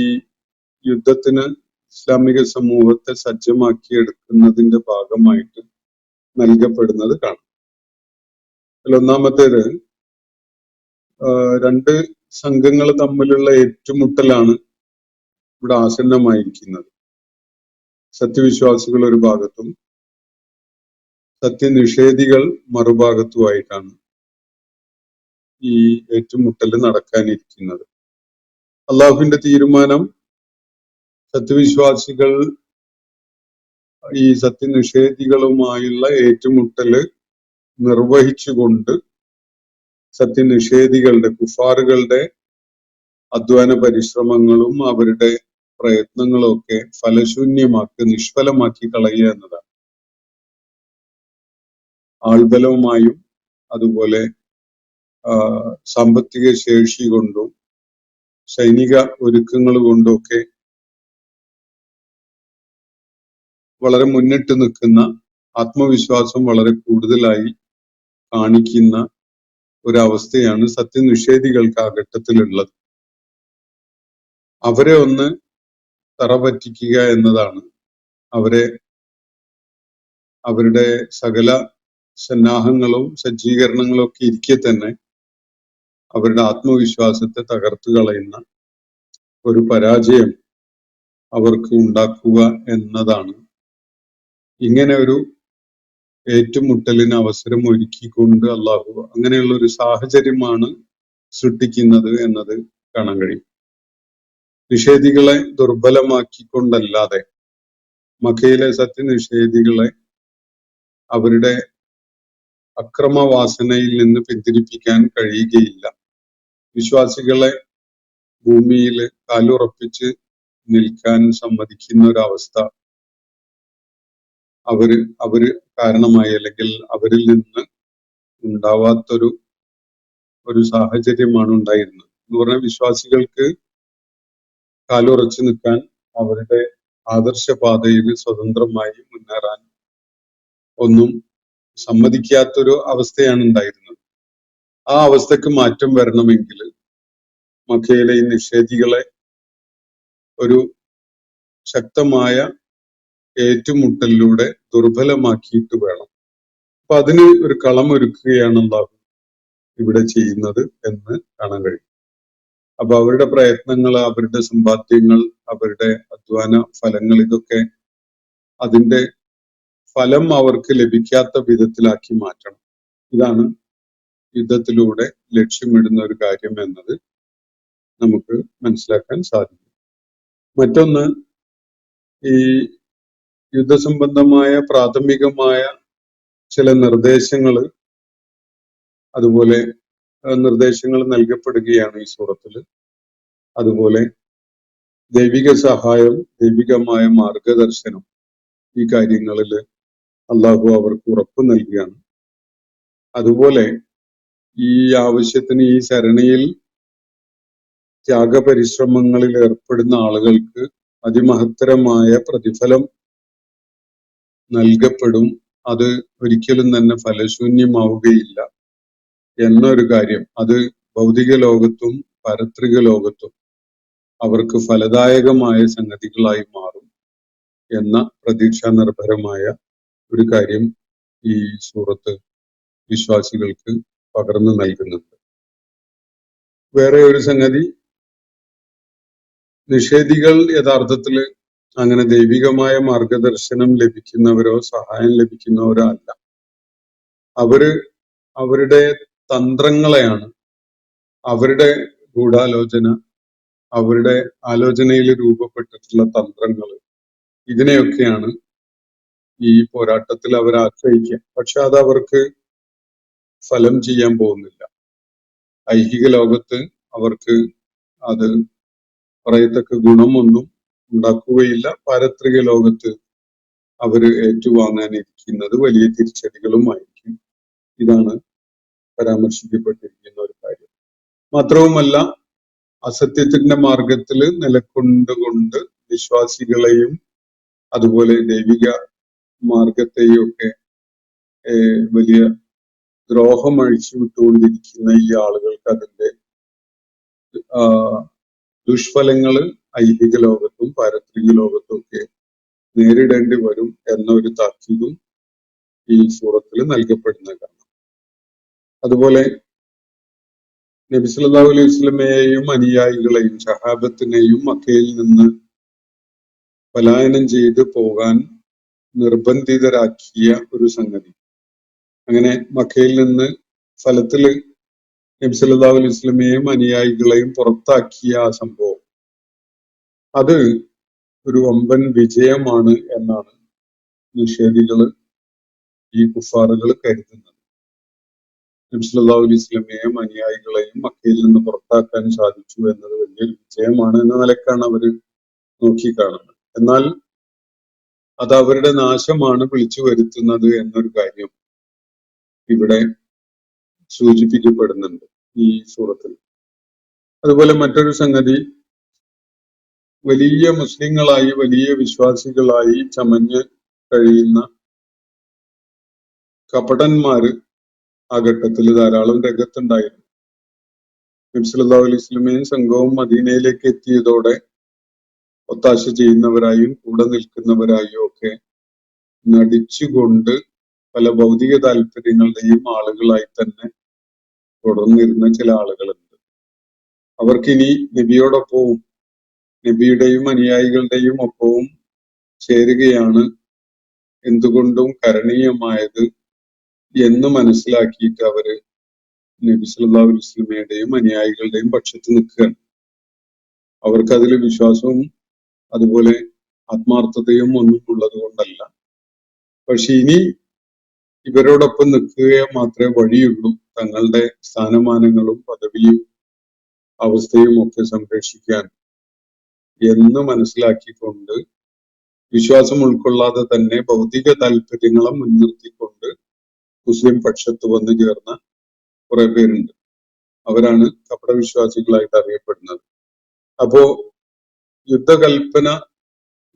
യുദ്ധത്തിന് ഇസ്ലാമിക സമൂഹത്തെ സജ്ജമാക്കിയെടുക്കുന്നതിന്റെ ഭാഗമായിട്ട് നൽകപ്പെടുന്നത് കാണാം. അതിലൊന്നാമത്തേത് രണ്ട് സംഘങ്ങൾ തമ്മിലുള്ള ഏറ്റുമുട്ടലാണ് ഇവിടെ ആസന്നമായിരിക്കുന്നത്. സത്യവിശ്വാസികൾ ഒരു ഭാഗത്തും സത്യനിഷേധികൾ മറുഭാഗത്തുമായിട്ടാണ് ഈ ഏറ്റുമുട്ടൽ നടക്കാനിരിക്കുന്നത്. അള്ളാഹുവിന്റെ തീരുമാനം സത്യവിശ്വാസികൾ ഈ സത്യനിഷേധികളുമായുള്ള ഏറ്റുമുട്ടല് നിർവഹിച്ചുകൊണ്ട് സത്യനിഷേധികളുടെ കുഫാറുകളുടെ അധ്വാന പരിശ്രമങ്ങളും അവരുടെ പ്രയത്നങ്ങളും ഒക്കെ ഫലശൂന്യമാക്കി നിഷ്ഫലമാക്കി കളയുക എന്നതാണ്. ആൾബലവുമായും അതുപോലെ സാമ്പത്തിക ശേഷി കൊണ്ടും സൈനിക ഒരുക്കങ്ങൾ കൊണ്ടുമൊക്കെ വളരെ മുന്നിട്ട് നിൽക്കുന്ന, ആത്മവിശ്വാസം വളരെ കൂടുതലായി കാണിക്കുന്ന ഒരവസ്ഥയാണ് സത്യനിഷേധികൾക്ക് ആ ഘട്ടത്തിലുള്ളത്. അവരെ ഒന്ന് തറപറ്റിക്കുക എന്നതാണ് അവരുടെ സകല സന്നാഹങ്ങളും സജ്ജീകരണങ്ങളും ഒക്കെ ഇരിക്കെ തന്നെ അവരുടെ ആത്മവിശ്വാസത്തെ തകർത്തു കളയുന്ന ഒരു പരാജയം അവർക്ക് ഉണ്ടാക്കുക എന്നതാണ്. ഇങ്ങനെ ഒരു ഏറ്റുമുട്ടലിന് അവസരം ഒരുക്കിക്കൊണ്ട് അള്ളാഹു അങ്ങനെയുള്ള ഒരു സാഹചര്യമാണ് സൃഷ്ടിക്കുന്നത് എന്നത് കാണാൻ കഴിയും. നിഷേധികളെ ദുർബലമാക്കിക്കൊണ്ടല്ലാതെ മക്കയിലെ സത്യനിഷേധികളെ അവരുടെ അക്രമവാസനയിൽ നിന്ന് പിന്തിരിപ്പിക്കാൻ കഴിയുകയില്ല. വിശ്വാസികളെ ഭൂമിയിൽ കാലുറപ്പിച്ച് നിൽക്കാൻ സമ്മതിക്കുന്ന ഒരവസ്ഥ അവര് കാരണമായി, അല്ലെങ്കിൽ അവരിൽ നിന്ന് ഉണ്ടാവാത്തൊരു സാഹചര്യമാണ് ഉണ്ടായിരുന്നത്. എന്ന് പറഞ്ഞാൽ വിശ്വാസികൾക്ക് കാലുറച്ചു നിൽക്കാൻ, അവരുടെ ആദർശപാതയിൽ സ്വതന്ത്രമായി മുന്നേറാൻ ഒന്നും സമ്മതിക്കാത്തൊരു അവസ്ഥയാണ് ഉണ്ടായിരുന്നത്. ആ അവസ്ഥക്ക് മാറ്റം വരണമെങ്കിൽ മക്കയിലെ ഈ നിഷേധികളെ ഒരു ശക്തമായ ഏറ്റുമുട്ടലിലൂടെ ദുർബലമാക്കിയിട്ട് വേണം. അപ്പൊ അതിന് ഒരു കളമൊരുക്കുകയാണ് അല്ലാഹു ഇവിടെ ചെയ്യുന്നത് എന്ന് കാണാൻ കഴിയും. അപ്പൊ അവരുടെ പ്രയത്നങ്ങൾ, അവരുടെ സമ്പാദ്യങ്ങൾ, അവരുടെ അധ്വാന ഫലങ്ങൾ, ഇതൊക്കെ അതിന്റെ ഫലം അവർക്ക് ലഭിക്കാത്ത വിധത്തിലാക്കി മാറ്റണം. ഇതാണ് യുദ്ധത്തിലൂടെ ലക്ഷ്യമിടുന്ന ഒരു കാര്യം എന്നത് നമുക്ക് മനസ്സിലാക്കാൻ സാധിക്കും. മറ്റൊന്ന്, ഈ യുദ്ധസംബന്ധമായ പ്രാഥമികമായ ചില നിർദ്ദേശങ്ങൾ, അതുപോലെ നിർദ്ദേശങ്ങൾ നൽകപ്പെടുകയാണ് ഈ സൂറത്തിൽ. അതുപോലെ ദൈവിക സഹായം, ദൈവികമായ മാർഗദർശനം, ഈ കാര്യങ്ങളിൽ അള്ളാഹു അവർക്ക് ഉറപ്പ് നൽകുകയാണ്. അതുപോലെ ഈ ആവശ്യത്തിന്, ഈ സരണിയിൽ ത്യാഗപരിശ്രമങ്ങളിൽ ഏർപ്പെടുന്ന ആളുകൾക്ക് അതിമഹത്തരമായ പ്രതിഫലം നൽകപ്പെടും. അത് ഒരിക്കലും തന്നെ ഫലശൂന്യമാവുകയില്ല എന്നൊരു കാര്യം, അത് ഭൗതിക ലോകത്തും പാരത്രിക ലോകത്തും അവർക്ക് ഫലദായകമായ സംഗതികളായി മാറും എന്ന പ്രതീക്ഷാ നിർഭരമായ ഒരു കാര്യം ഈ സൂറത്ത് വിശ്വാസികൾക്ക് പകർന്നു നൽകുന്നുണ്ട്. വേറെ ഒരു സംഗതി, നിഷേധികൾ യഥാർത്ഥത്തിൽ അങ്ങനെ ദൈവികമായ മാർഗദർശനം ലഭിക്കുന്നവരോ സഹായം ലഭിക്കുന്നവരോ അല്ല. അവരുടെ തന്ത്രങ്ങളെയാണ്, അവരുടെ ഗൂഢാലോചന, അവരുടെ ആലോചനയിൽ രൂപപ്പെട്ടിട്ടുള്ള തന്ത്രങ്ങൾ, ഇതിനെയൊക്കെയാണ് ഈ പോരാട്ടത്തിൽ അവർ ആശ്രയിക്കുക. പക്ഷെ അത് അവർക്ക് ഫലം ചെയ്യാൻ പോകുന്നില്ല. ഐഹിക ലോകത്ത് അവർക്ക് അത് പറയത്തക്ക ഗുണമൊന്നും ഉണ്ടാക്കുകയില്ല. പാരത്രിക ലോകത്ത് അവർ ഏറ്റുവാങ്ങാനിരിക്കുന്നത് വലിയ തിരിച്ചടികളുമായിരിക്കും. ഇതാണ് പരാമർശിക്കപ്പെട്ടിരിക്കുന്ന ഒരു കാര്യം. മാത്രവുമല്ല, അസത്യത്തിന്റെ മാർഗത്തിൽ നിലകൊണ്ടുകൊണ്ട് വിശ്വാസികളെയും അതുപോലെ ദൈവിക മാർഗത്തെയും ഒക്കെ വലിയ ദ്രോഹം അഴിച്ചു വിട്ടുകൊണ്ടിരിക്കുന്ന ഈ ആളുകൾക്ക് അതിന്റെ ദുഷ്ഫലങ്ങള് ഐഹിക ലോകത്തും പാരത്രിക ലോകത്തും ഒക്കെ നേരിടേണ്ടി വരും എന്ന ഒരു താക്കീതും ഈ സൂറത്തിൽ നൽകപ്പെടുന്ന കാണാം. അതുപോലെ നബി സല്ലല്ലാഹു അലൈഹി വസല്ലമയെയും അനുയായികളെയും സഹാബത്തിനെയും മക്കയിൽ നിന്ന് പലായനം ചെയ്ത് പോകാൻ നിർബന്ധിതരാക്കിയ ഒരു സംഗതി. അങ്ങനെ മക്കയിൽ നിന്ന് ഫലത്തില് നബി സല്ലല്ലാഹു അലൈഹി വസല്ലമയെയും അനുയായികളെയും പുറത്താക്കിയ ആ സംഭവം അത് ഒരു വമ്പൻ വിജയമാണ് എന്നാണ് നിഷേധികള് ഈ കുഫാറുകൾ കരുതുന്നത്. നബി സല്ലല്ലാഹു അലൈഹി വസല്ലമയെയും അനുയായികളെയും മക്കയിൽ നിന്ന് പുറത്താക്കാൻ സാധിച്ചു എന്നത് വലിയൊരു വിജയമാണ് എന്ന നിലക്കാണ് അവർ നോക്കിക്കാണുന്നത്. എന്നാൽ അത് അവരുടെ നാശമാണ് വിളിച്ചു വരുത്തുന്നത് എന്നൊരു കാര്യം ഇവിടെ സൂചിപ്പിക്കപ്പെടുന്നുണ്ട് ഈ സൂറത്തിൽ. അതുപോലെ മറ്റൊരു സംഗതി, വലിയ മുസ്ലിങ്ങളായി വലിയ വിശ്വാസികളായി ചമഞ്ഞ് കഴിയുന്ന കപടന്മാര് ആ ഘട്ടത്തിൽ ധാരാളം രംഗത്തുണ്ടായിരുന്നു. നബി സല്ലല്ലാഹു അലൈഹി വസല്ലമയും സംഘവും മദീനയിലേക്ക് എത്തിയതോടെ ഒത്താശ ചെയ്യുന്നവരായും കൂടെ നിൽക്കുന്നവരായും ഒക്കെ നടിച്ചുകൊണ്ട് പല ഭൗതിക താല്പര്യങ്ങളുടെയും ആളുകളായി തന്നെ തുടർന്നിരുന്ന ചില ആളുകളുണ്ട്. അവർക്കിനി നബിയോടൊപ്പവും നബിയുടെയും അനുയായികളുടെയും ഒപ്പവും ചേരുകയാണ് എന്തുകൊണ്ടും കരണീയമായത് എന്ന് മനസ്സിലാക്കിയിട്ട് അവര് നബി സല്ലല്ലാഹു അലൈഹി വസല്ലമയുടെയും അനുയായികളുടെയും പക്ഷത്ത് നിൽക്കുകയാണ്. അവർക്ക് അതിൽ വിശ്വാസവും അതുപോലെ ആത്മാർത്ഥതയും ഒന്നും ഉള്ളത് കൊണ്ടല്ല. പക്ഷെ ഇനി ഇവരോടൊപ്പം നിൽക്കുക മാത്രമേ വഴിയുള്ളൂ തങ്ങളുടെ സ്ഥാനമാനങ്ങളും പദവിയും അവസ്ഥയും ഒക്കെ സംരക്ഷിക്കാൻ എന്ന് മനസ്സിലാക്കിക്കൊണ്ട് വിശ്വാസം ഉൾക്കൊള്ളാതെ തന്നെ ഭൗതിക താല്പര്യങ്ങളെ മുൻനിർത്തിക്കൊണ്ട് മുസ്ലിം പക്ഷത്ത് വന്നു ചേർന്ന കുറെ പേരുണ്ട്. അവരാണ് കപടവിശ്വാസികളായിട്ട് അറിയപ്പെടുന്നത്. അപ്പോ യുദ്ധകൽപ്പന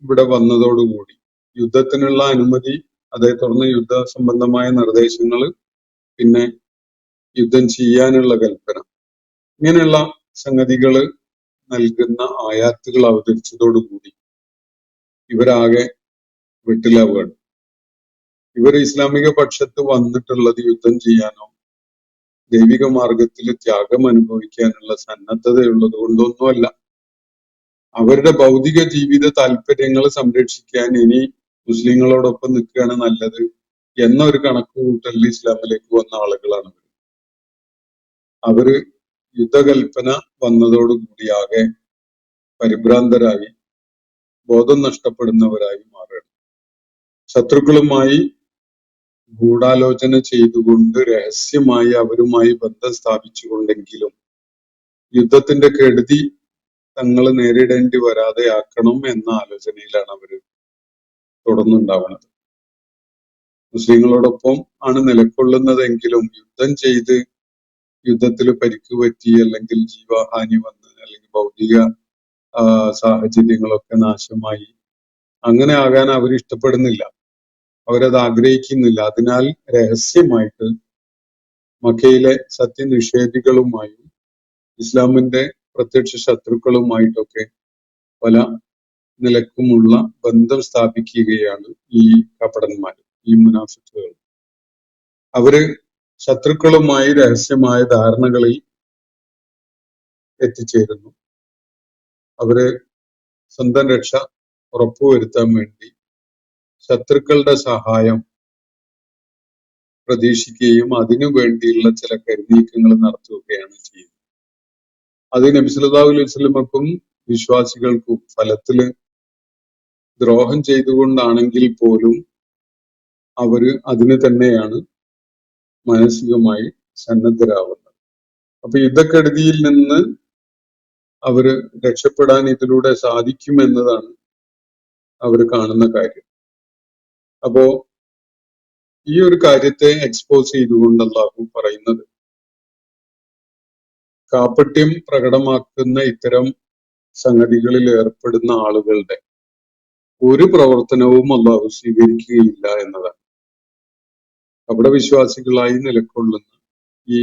ഇവിടെ വന്നതോടുകൂടി യുദ്ധത്തിനുള്ള അനുമതി, അതേ തുടർന്ന് യുദ്ധ സംബന്ധമായ നിർദ്ദേശങ്ങൾ, പിന്നെ യുദ്ധം ചെയ്യാനുള്ള കൽപ്പന, ഇങ്ങനെയുള്ള സംഗതികൾ നൽകുന്ന ആയാത്തുകൾ അവതരിച്ചതോടുകൂടി ഇവരാകെ വെട്ടിലാവുകയാണ്. ഇവർ ഇസ്ലാമിക പക്ഷത്ത് വന്നിട്ടുള്ളത് യുദ്ധം ചെയ്യാനോ ദൈവിക മാർഗത്തിൽ ത്യാഗം അനുഭവിക്കാനുള്ള സന്നദ്ധതയുള്ളത് കൊണ്ടൊന്നുമല്ല. അവരുടെ ഭൗതിക ജീവിത താല്പര്യങ്ങൾ സംരക്ഷിക്കാൻ ഇനി മുസ്ലിങ്ങളോടൊപ്പം നിൽക്കുകയാണ് നല്ലത് എന്നൊരു കണക്കുകൂട്ടലിൽ ഇസ്ലാമിലേക്ക് വന്ന ആളുകളാണ്. അവര് യുദ്ധകൽപ്പന വന്നതോടുകൂടി ആകെ പരിഭ്രാന്തരായി ബോധം നഷ്ടപ്പെടുന്നവരായി മാറുകയാണ്. ശത്രുക്കളുമായി ഗൂഢാലോചന ചെയ്തുകൊണ്ട് രഹസ്യമായി അവരുമായി ബന്ധം സ്ഥാപിച്ചുകൊണ്ടെങ്കിലും യുദ്ധത്തിന്റെ കെടുതി തങ്ങൾ നേരിടേണ്ടി വരാതെ ആക്കണം എന്ന ആലോചനയിലാണ് അവര് തുടർന്നുണ്ടാവുന്നത്. മുസ്ലിങ്ങളോടൊപ്പം ആണ് നിലകൊള്ളുന്നതെങ്കിലും യുദ്ധം ചെയ്ത് യുദ്ധത്തിൽ പരിക്ക് പറ്റി അല്ലെങ്കിൽ ജീവഹാനി വന്ന് അല്ലെങ്കിൽ ഭൗതിക സാഹചര്യങ്ങളൊക്കെ നാശമായി അങ്ങനെ ആകാൻ അവർ ഇഷ്ടപ്പെടുന്നില്ല, അവരത് ആഗ്രഹിക്കുന്നില്ല. അതിനാൽ രഹസ്യമായിട്ട് മക്കയിലെ സത്യനിഷേധികളുമായും ഇസ്ലാമിന്റെ പ്രത്യക്ഷ ശത്രുക്കളുമായിട്ടൊക്കെ പല നിലക്കുമുള്ള ബന്ധം സ്ഥാപിക്കുകയാണ് ഈ കപടന്മാർ, ഈ മുനാഫിക്കുകൾ. അവര് ശത്രുക്കളുമായി രഹസ്യമായ ധാരണകളിൽ എത്തിച്ചേരുന്നു. അവര് സ്വന്തം രക്ഷ ഉറപ്പുവരുത്താൻ വേണ്ടി ശത്രുക്കളുടെ സഹായം പ്രതീക്ഷിക്കുകയും അതിനു വേണ്ടിയുള്ള ചില കരുനീക്കങ്ങൾ നടത്തുകയാണ് ചെയ്യുന്നത്. അത് നബി സല്ലല്ലാഹു അലൈഹി വസല്ലമക്കും വിശ്വാസികൾക്കും ഫലത്തില് ദ്രോഹം ചെയ്തുകൊണ്ടാണെങ്കിൽ പോലും അവര് അതിന് തന്നെയാണ് മാനസികമായി സന്നദ്ധരാവുന്നത്. അപ്പൊ യുദ്ധക്കെടുതിയിൽ നിന്ന് അവര് രക്ഷപ്പെടാൻ ഇതിലൂടെ സാധിക്കുമെന്നതാണ് അവർ കാണുന്ന കാര്യം. അപ്പോ ഈ ഒരു കാര്യത്തെ എക്സ്പോസ് ചെയ്തുകൊണ്ട് അല്ലാഹു പറയുന്നത്, കാപട്യം പ്രകടമാക്കുന്ന ഇത്തരം സംഗതികളിൽ ഏർപ്പെടുന്ന ആളുകളുടെ ഒരു പ്രവർത്തനവും അള്ളാഹു സ്വീകരിക്കുകയില്ല എന്നതാണ്. അവിടെ വിശ്വാസികളായി നിലകൊള്ളുന്ന ഈ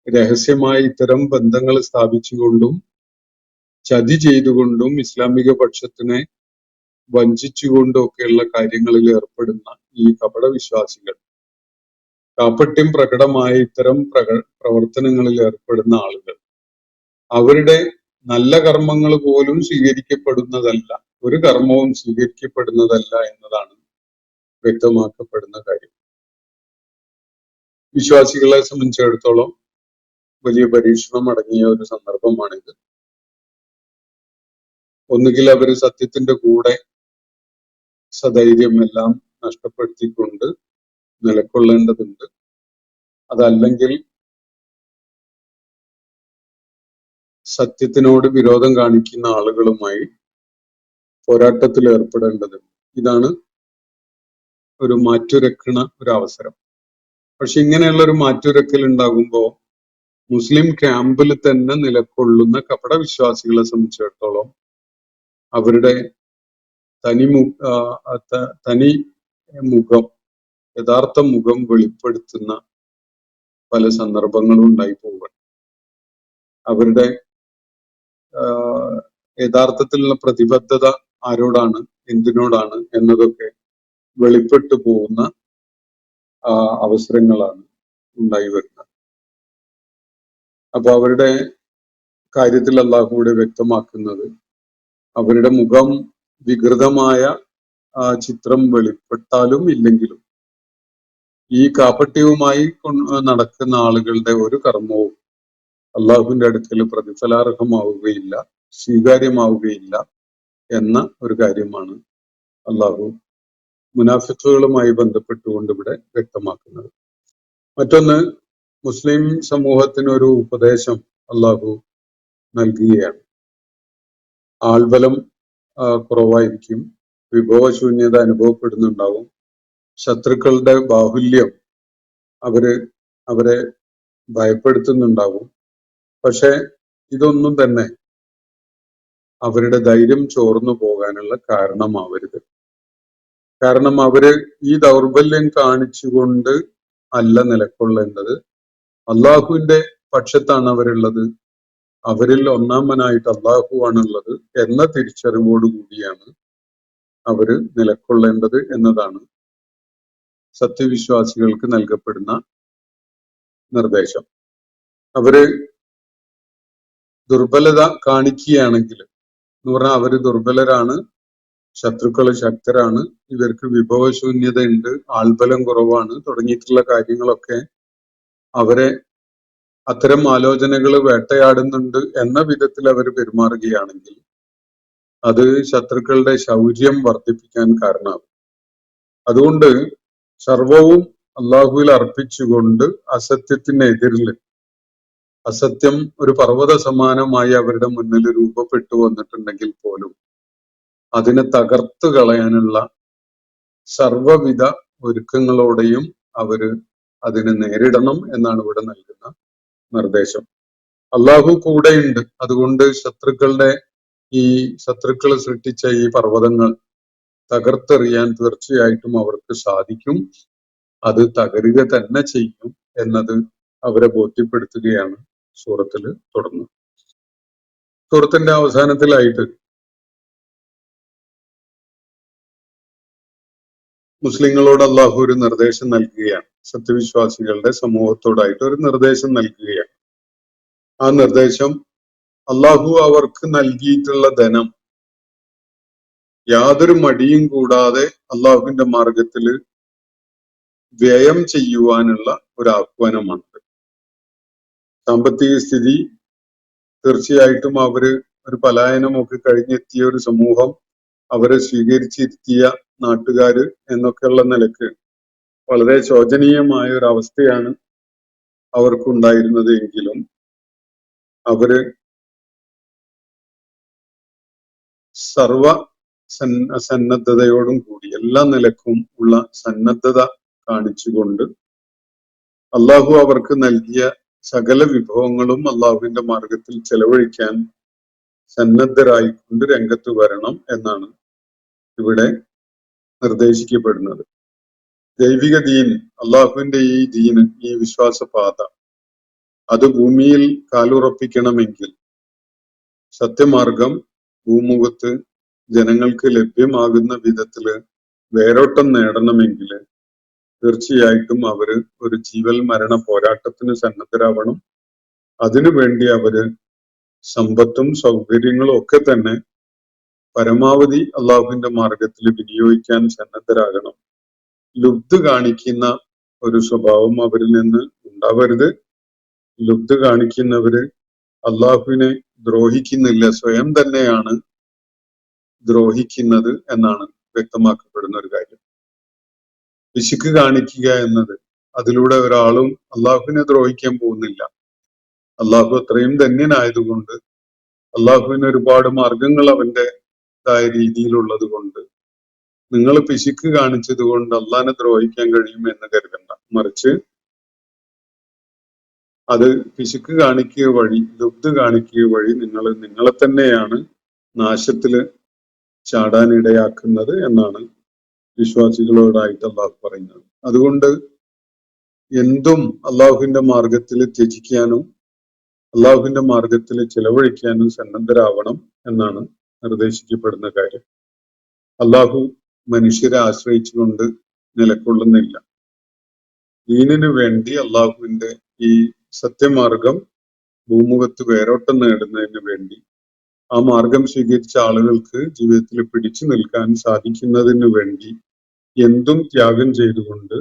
രഹസ്യമായ ഇത്തരം ബന്ധങ്ങൾ സ്ഥാപിച്ചുകൊണ്ടും ചതി ചെയ്തുകൊണ്ടും ഇസ്ലാമിക പക്ഷത്തിനെ വഞ്ചിച്ചുകൊണ്ടും ഒക്കെയുള്ള കാര്യങ്ങളിൽ ഏർപ്പെടുന്ന ഈ കപട വിശ്വാസികൾ, കാപട്യം പ്രകടമായ ഇത്തരം പ്രവർത്തനങ്ങളിൽ ഏർപ്പെടുന്ന ആളുകൾ, അവരുടെ നല്ല കർമ്മങ്ങൾ പോലും സ്വീകരിക്കപ്പെടുന്നതല്ല, ഒരു കർമ്മവും സ്വീകരിക്കപ്പെടുന്നതല്ല എന്നതാണ് വ്യക്തമാക്കപ്പെടുന്ന കാര്യം. വിശ്വാസികളെ സംബന്ധിച്ചിടത്തോളം വലിയ പരീക്ഷണം അടങ്ങിയ ഒരു സന്ദർഭമാണിത്. ഒന്നുകിൽ അവർ സത്യത്തിന്റെ കൂടെ സധൈര്യം എല്ലാം നഷ്ടപ്പെടുത്തിക്കൊണ്ട് നിലകൊള്ളേണ്ടതുണ്ട്, അതല്ലെങ്കിൽ സത്യത്തിനോട് വിരോധം കാണിക്കുന്ന ആളുകളുമായി പോരാട്ടത്തിൽ ഏർപ്പെടേണ്ടതുണ്ട്. ഇതാണ് ഒരു മാറ്റുരക്കണ ഒരു അവസരം. പക്ഷെ ഇങ്ങനെയുള്ള ഒരു മാറ്റുരക്കൽ ഉണ്ടാകുമ്പോൾ മുസ്ലിം ക്യാമ്പിൽ തന്നെ നിലകൊള്ളുന്ന കപട വിശ്വാസികളെ സംബന്ധിച്ചിടത്തോളം അവരുടെ തനി മുഖം, യഥാർത്ഥ മുഖം വെളിപ്പെടുത്തുന്ന പല സന്ദർഭങ്ങളും ഉണ്ടായി പോവുകയാണ്. അവരുടെ യഥാർത്ഥത്തിലുള്ള പ്രതിബദ്ധത ആരോടാണ്, എന്തിനോടാണ് എന്നതൊക്കെ വെളിപ്പെട്ടു പോകുന്ന അവസരങ്ങളാണ് ഉണ്ടായി വരുന്നത്. അപ്പൊ അവരുടെ കാര്യത്തിൽ അള്ളാഹു കൂടെ വ്യക്തമാക്കുന്നത്, അവരുടെ മുഖം വികൃതമായ ചിത്രം വെളിപ്പെട്ടാലും ഇല്ലെങ്കിലും ഈ കാപട്യവുമായി നടക്കുന്ന ആളുകളുടെ ഒരു കർമ്മവും അള്ളാഹുവിന്റെ അടുക്കൽ പ്രതിഫലാർഹമാവുകയില്ല, സ്വീകാര്യമാവുകയില്ല എന്ന ഒരു കാര്യമാണ് അള്ളാഹു മുനാഫിക്കുകളുമായി ബന്ധപ്പെട്ടുകൊണ്ട് ഇവിടെ വ്യക്തമാക്കുന്നത്. മറ്റൊന്ന്, മുസ്ലിം സമൂഹത്തിനൊരു ഉപദേശം അള്ളാഹു നൽകുകയാണ്. ആൾബലം കുറവായിരിക്കും, വിഭവശൂന്യത അനുഭവപ്പെടുന്നുണ്ടാവും, ശത്രുക്കളുടെ ബാഹുല്യം അവരെ ഭയപ്പെടുത്തുന്നുണ്ടാവും. പക്ഷെ ഇതൊന്നും തന്നെ അവരുടെ ധൈര്യം ചോർന്നു പോകാനുള്ള കാരണമാവരുത്. കാരണം അവര് ഈ ദൗർബല്യം കാണിച്ചുകൊണ്ട് അല്ല നിലകൊള്ളേണ്ടത്. അള്ളാഹുവിന്റെ പക്ഷത്താണ് അവരുള്ളത്, അവരിൽ ഒന്നാമനായിട്ട് അള്ളാഹു ആണുള്ളത് എന്ന തിരിച്ചറിവോടുകൂടിയാണ് അവര് നിലകൊള്ളേണ്ടത് എന്നതാണ് സത്യവിശ്വാസികൾക്ക് നൽകപ്പെടുന്ന നിർദ്ദേശം. അവര് ദുർബലത കാണിക്കുകയാണെങ്കിൽ എന്ന് പറഞ്ഞാൽ അവര് ദുർബലരാണ്, ശത്രുക്കള് ശക്തരാണ്, ഇവർക്ക് വിഭവശൂന്യത ഉണ്ട്, ആൾബലം കുറവാണ് തുടങ്ങിയിട്ടുള്ള കാര്യങ്ങളൊക്കെ അവരെ അത്തരം ആലോചനകൾ വേട്ടയാടുന്നുണ്ട് എന്ന വിധത്തിൽ അവർ പെരുമാറുകയാണെങ്കിൽ അത് ശത്രുക്കളുടെ ശൗര്യം വർദ്ധിപ്പിക്കാൻ കാരണമാകും. അതുകൊണ്ട് സർവവും അള്ളാഹുവിൽ അർപ്പിച്ചുകൊണ്ട് അസത്യത്തിനെതിരിൽ, അസത്യം ഒരു പർവ്വത സമാനമായി അവരുടെ മുന്നിൽ രൂപപ്പെട്ടു വന്നിട്ടുണ്ടെങ്കിൽ പോലും അതിനെ തകർത്തു കളയാനുള്ള സർവവിധ ഒരുക്കങ്ങളോടെയും അവര് അതിനെ നേരിടണം എന്നാണ് ഇവിടെ നൽകുന്ന നിർദ്ദേശം. അള്ളാഹു കൂടെയുണ്ട്, അതുകൊണ്ട് ശത്രുക്കൾ സൃഷ്ടിച്ച ഈ പർവ്വതങ്ങൾ തകർത്തെറിയാൻ തീർച്ചയായിട്ടും അവർക്ക് സാധിക്കും, അത് തകരുക തന്നെ ചെയ്യും എന്നത് അവരെ ബോധ്യപ്പെടുത്തുകയാണ് സൂറത്തിൽ തുടർന്ന്. സൂറത്തിന്റെ അവസാനത്തിലായിട്ട് മുസ്ലിങ്ങളോട് അള്ളാഹു ഒരു നിർദ്ദേശം നൽകുകയാണ്, സത്യവിശ്വാസികളുടെ സമൂഹത്തോടായിട്ട് ഒരു നിർദ്ദേശം നൽകുകയാണ്. ആ നിർദ്ദേശം, അള്ളാഹു അവർക്ക് നൽകിയിട്ടുള്ള ധനം യാതൊരു മടിയും കൂടാതെ അള്ളാഹുവിന്റെ മാർഗത്തിൽ വ്യയം ചെയ്യുവാനുള്ള ഒരു ആഹ്വാനമാണ്. സാമ്പത്തിക സ്ഥിതി തീർച്ചയായിട്ടും അവര് ഒരു പലായനമൊക്കെ കഴിഞ്ഞെത്തിയ ഒരു സമൂഹം, അവരെ സ്വീകരിച്ചിരുത്തിയ നാട്ടുകാര് എന്നൊക്കെയുള്ള നിലക്ക് വളരെ ശോചനീയമായ ഒരു അവസ്ഥയാണ് അവർക്കുണ്ടായിരുന്നത്. എങ്കിലും അവര് സർവ സന്നദ്ധതയോടും കൂടി എല്ലാ നിലക്കും ഉള്ള സന്നദ്ധത കാണിച്ചുകൊണ്ട് അള്ളാഹു അവർക്ക് നൽകിയ സകല വിഭവങ്ങളും അള്ളാഹുവിന്റെ മാർഗത്തിൽ ചെലവഴിക്കാൻ സന്നദ്ധരായിക്കൊണ്ട് രംഗത്ത് വരണം എന്നാണ് ഇവിടെ നിർദ്ദേശിക്കപ്പെടുന്നത്. ദൈവിക ദീൻ, അള്ളാഹുവിന്റെ ഈ ദീന്, ഈ വിശ്വാസപാത, അത് ഭൂമിയിൽ കാലുറപ്പിക്കണമെങ്കിൽ, സത്യമാർഗം ഭൂമുഖത്ത് ജനങ്ങൾക്ക് ലഭ്യമാകുന്ന വിധത്തില് വേരോട്ടം നേടണമെങ്കിൽ തീർച്ചയായിട്ടും അവര് ഒരു ജീവൽ മരണ പോരാട്ടത്തിന് സന്നദ്ധരാവണം. അതിനുവേണ്ടി അവര് സമ്പത്തും സൗകര്യങ്ങളും ഒക്കെ തന്നെ പരമാവധി അള്ളാഹുവിന്റെ മാർഗത്തിൽ വിനിയോഗിക്കാൻ സന്നദ്ധരാകണം. ലുബ്ധ് കാണിക്കുന്ന ഒരു സ്വഭാവം അവരിൽ നിന്ന് ഉണ്ടാവരുത്. ലുബ്ധ് കാണിക്കുന്നവര് അള്ളാഹുവിനെ ദ്രോഹിക്കുന്നില്ല, സ്വയം തന്നെയാണ് ദ്രോഹിക്കുന്നത് എന്നാണ് വ്യക്തമാക്കപ്പെടുന്ന ഒരു കാര്യം. പിശുക്ക് കാണിക്കുക എന്നത്, അതിലൂടെ ഒരാളും അള്ളാഹുവിനെ ദ്രോഹിക്കാൻ പോകുന്നില്ല. അള്ളാഹു അത്രയും ധന്യനായതുകൊണ്ട്, അള്ളാഹുവിന് ഒരുപാട് മാർഗങ്ങൾ അവന്റേതായ രീതിയിലുള്ളത് കൊണ്ട്, നിങ്ങൾ പിശുക്ക് കാണിച്ചത് കൊണ്ട് അള്ളാഹിനെ ദ്രോഹിക്കാൻ കഴിയും എന്ന് കരുതണ്ട. മറിച്ച് അത് പിശുക്ക് കാണിക്കുക വഴി, ലുബ്ധ് കാണിക്കുക വഴി നിങ്ങളെ തന്നെയാണ് നാശത്തില് ചാടാനിടയാക്കുന്നത് എന്നാണ് വിശ്വാസികളോടായിട്ട് അള്ളാഹു പറയുന്നത്. അതുകൊണ്ട് എന്തും അള്ളാഹുവിന്റെ മാർഗത്തിൽ ത്യജിക്കാനും അള്ളാഹുവിന്റെ മാർഗത്തിൽ ചെലവഴിക്കാനും സന്നദ്ധരാവണം എന്നാണ് നിർദ്ദേശിക്കപ്പെടുന്ന കാര്യം. അള്ളാഹു മനുഷ്യരെ ആശ്രയിച്ചുകൊണ്ട് നിലകൊള്ളുന്നില്ല. ദീനിനു വേണ്ടി, അള്ളാഹുവിന്റെ ഈ സത്യമാർഗം ഭൂമുഖത്ത് വേരോട്ടം നേടുന്നതിന് വേണ്ടി, ആ മാർഗം സ്വീകരിച്ച ആളുകൾക്ക് ജീവിതത്തിൽ പിടിച്ചു നിൽക്കാൻ സാധിക്കുന്നതിന് വേണ്ടി എന്തും ത്യാഗം ചെയ്തുകൊണ്ട്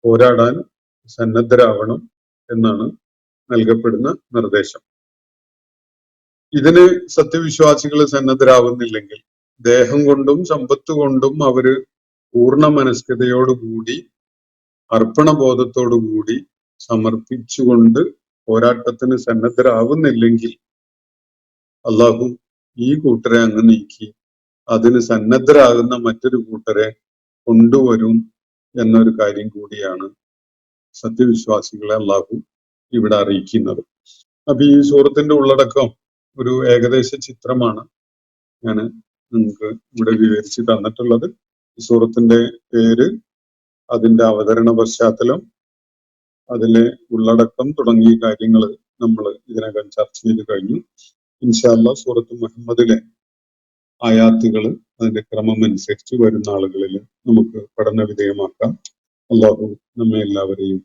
പോരാടാൻ സന്നദ്ധരാവണം എന്നാണ് നൽകപ്പെടുന്ന നിർദ്ദേശം. ഇതിന് സത്യവിശ്വാസികൾ സന്നദ്ധരാവുന്നില്ലെങ്കിൽ, ദേഹം കൊണ്ടും സമ്പത്ത് കൊണ്ടും അവര് പൂർണ്ണ മനസ്കതയോടുകൂടി, അർപ്പണബോധത്തോടുകൂടി സമർപ്പിച്ചുകൊണ്ട് പോരാട്ടത്തിന് സന്നദ്ധരാവുന്നില്ലെങ്കിൽ, അള്ളാഹു ഈ കൂട്ടരെ അങ്ങ് നീക്കി അതിന് സന്നദ്ധരാകുന്ന മറ്റൊരു കൂട്ടരെ കൊണ്ടുവരും എന്നൊരു കാര്യം കൂടിയാണ് സത്യവിശ്വാസികളെ അള്ളാഹു ഇവിടെ അറിയിക്കുന്നത്. അപ്പൊ ഈ സൂറത്തിന്റെ ഉള്ളടക്കം ഒരു ഏകദേശ ചിത്രമാണ് ഞാൻ നിങ്ങൾക്ക് ഇവിടെ വിവരിച്ച് തന്നിട്ടുള്ളത്. ഈ സൂറത്തിന്റെ പേര്, അതിന്റെ അവതരണ പശ്ചാത്തലം, അതിലെ ഉള്ളടക്കം തുടങ്ങിയ കാര്യങ്ങൾ നമ്മൾ ഇതിനകം ചർച്ച ചെയ്ത് കഴിഞ്ഞു. ഇൻഷാ അല്ലാഹ് സൂറത്ത് മുഹമ്മദിലെ ആയാത്തുകൾ അതിന്റെ ക്രമം അനുസരിച്ച് വരുന്ന ആളുകളിൽ നമുക്ക് പഠന വിധേയമാക്കാം. അള്ളാഹു നമ്മെ എല്ലാവരെയും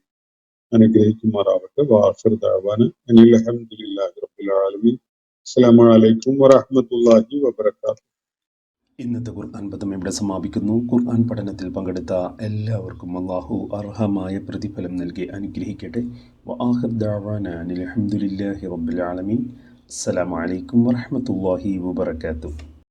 അനുഗ്രഹിക്കുമാറാവട്ടെ. വാഖിർ ദഅവാന അനിൽ ഹംദുലില്ലാഹി റബ്ബിൽ ആലമീൻ. അസ്സലാമു അലൈക്കും വറഹ്മത്തുള്ളാഹി വബറകാതുഹു. ഇന്നത്തെ ഖുർആൻ പദം ഇവിടെ സമാപിക്കുന്നു. ഖുർആൻ പഠനത്തിൽ പങ്കെടുത്ത എല്ലാവർക്കും അല്ലാഹു അർഹമായ പ്രതിഫലം നൽകി അനുഗ്രഹിക്കട്ടെ. വആഖിർ ദഅവാന അനിൽ ഹംദുലില്ലാഹി റബ്ബിൽ ആലമീൻ. അസ്സലാമു അലൈക്കും വറഹ്മത്തുള്ളാഹി വബറകാതുഹു.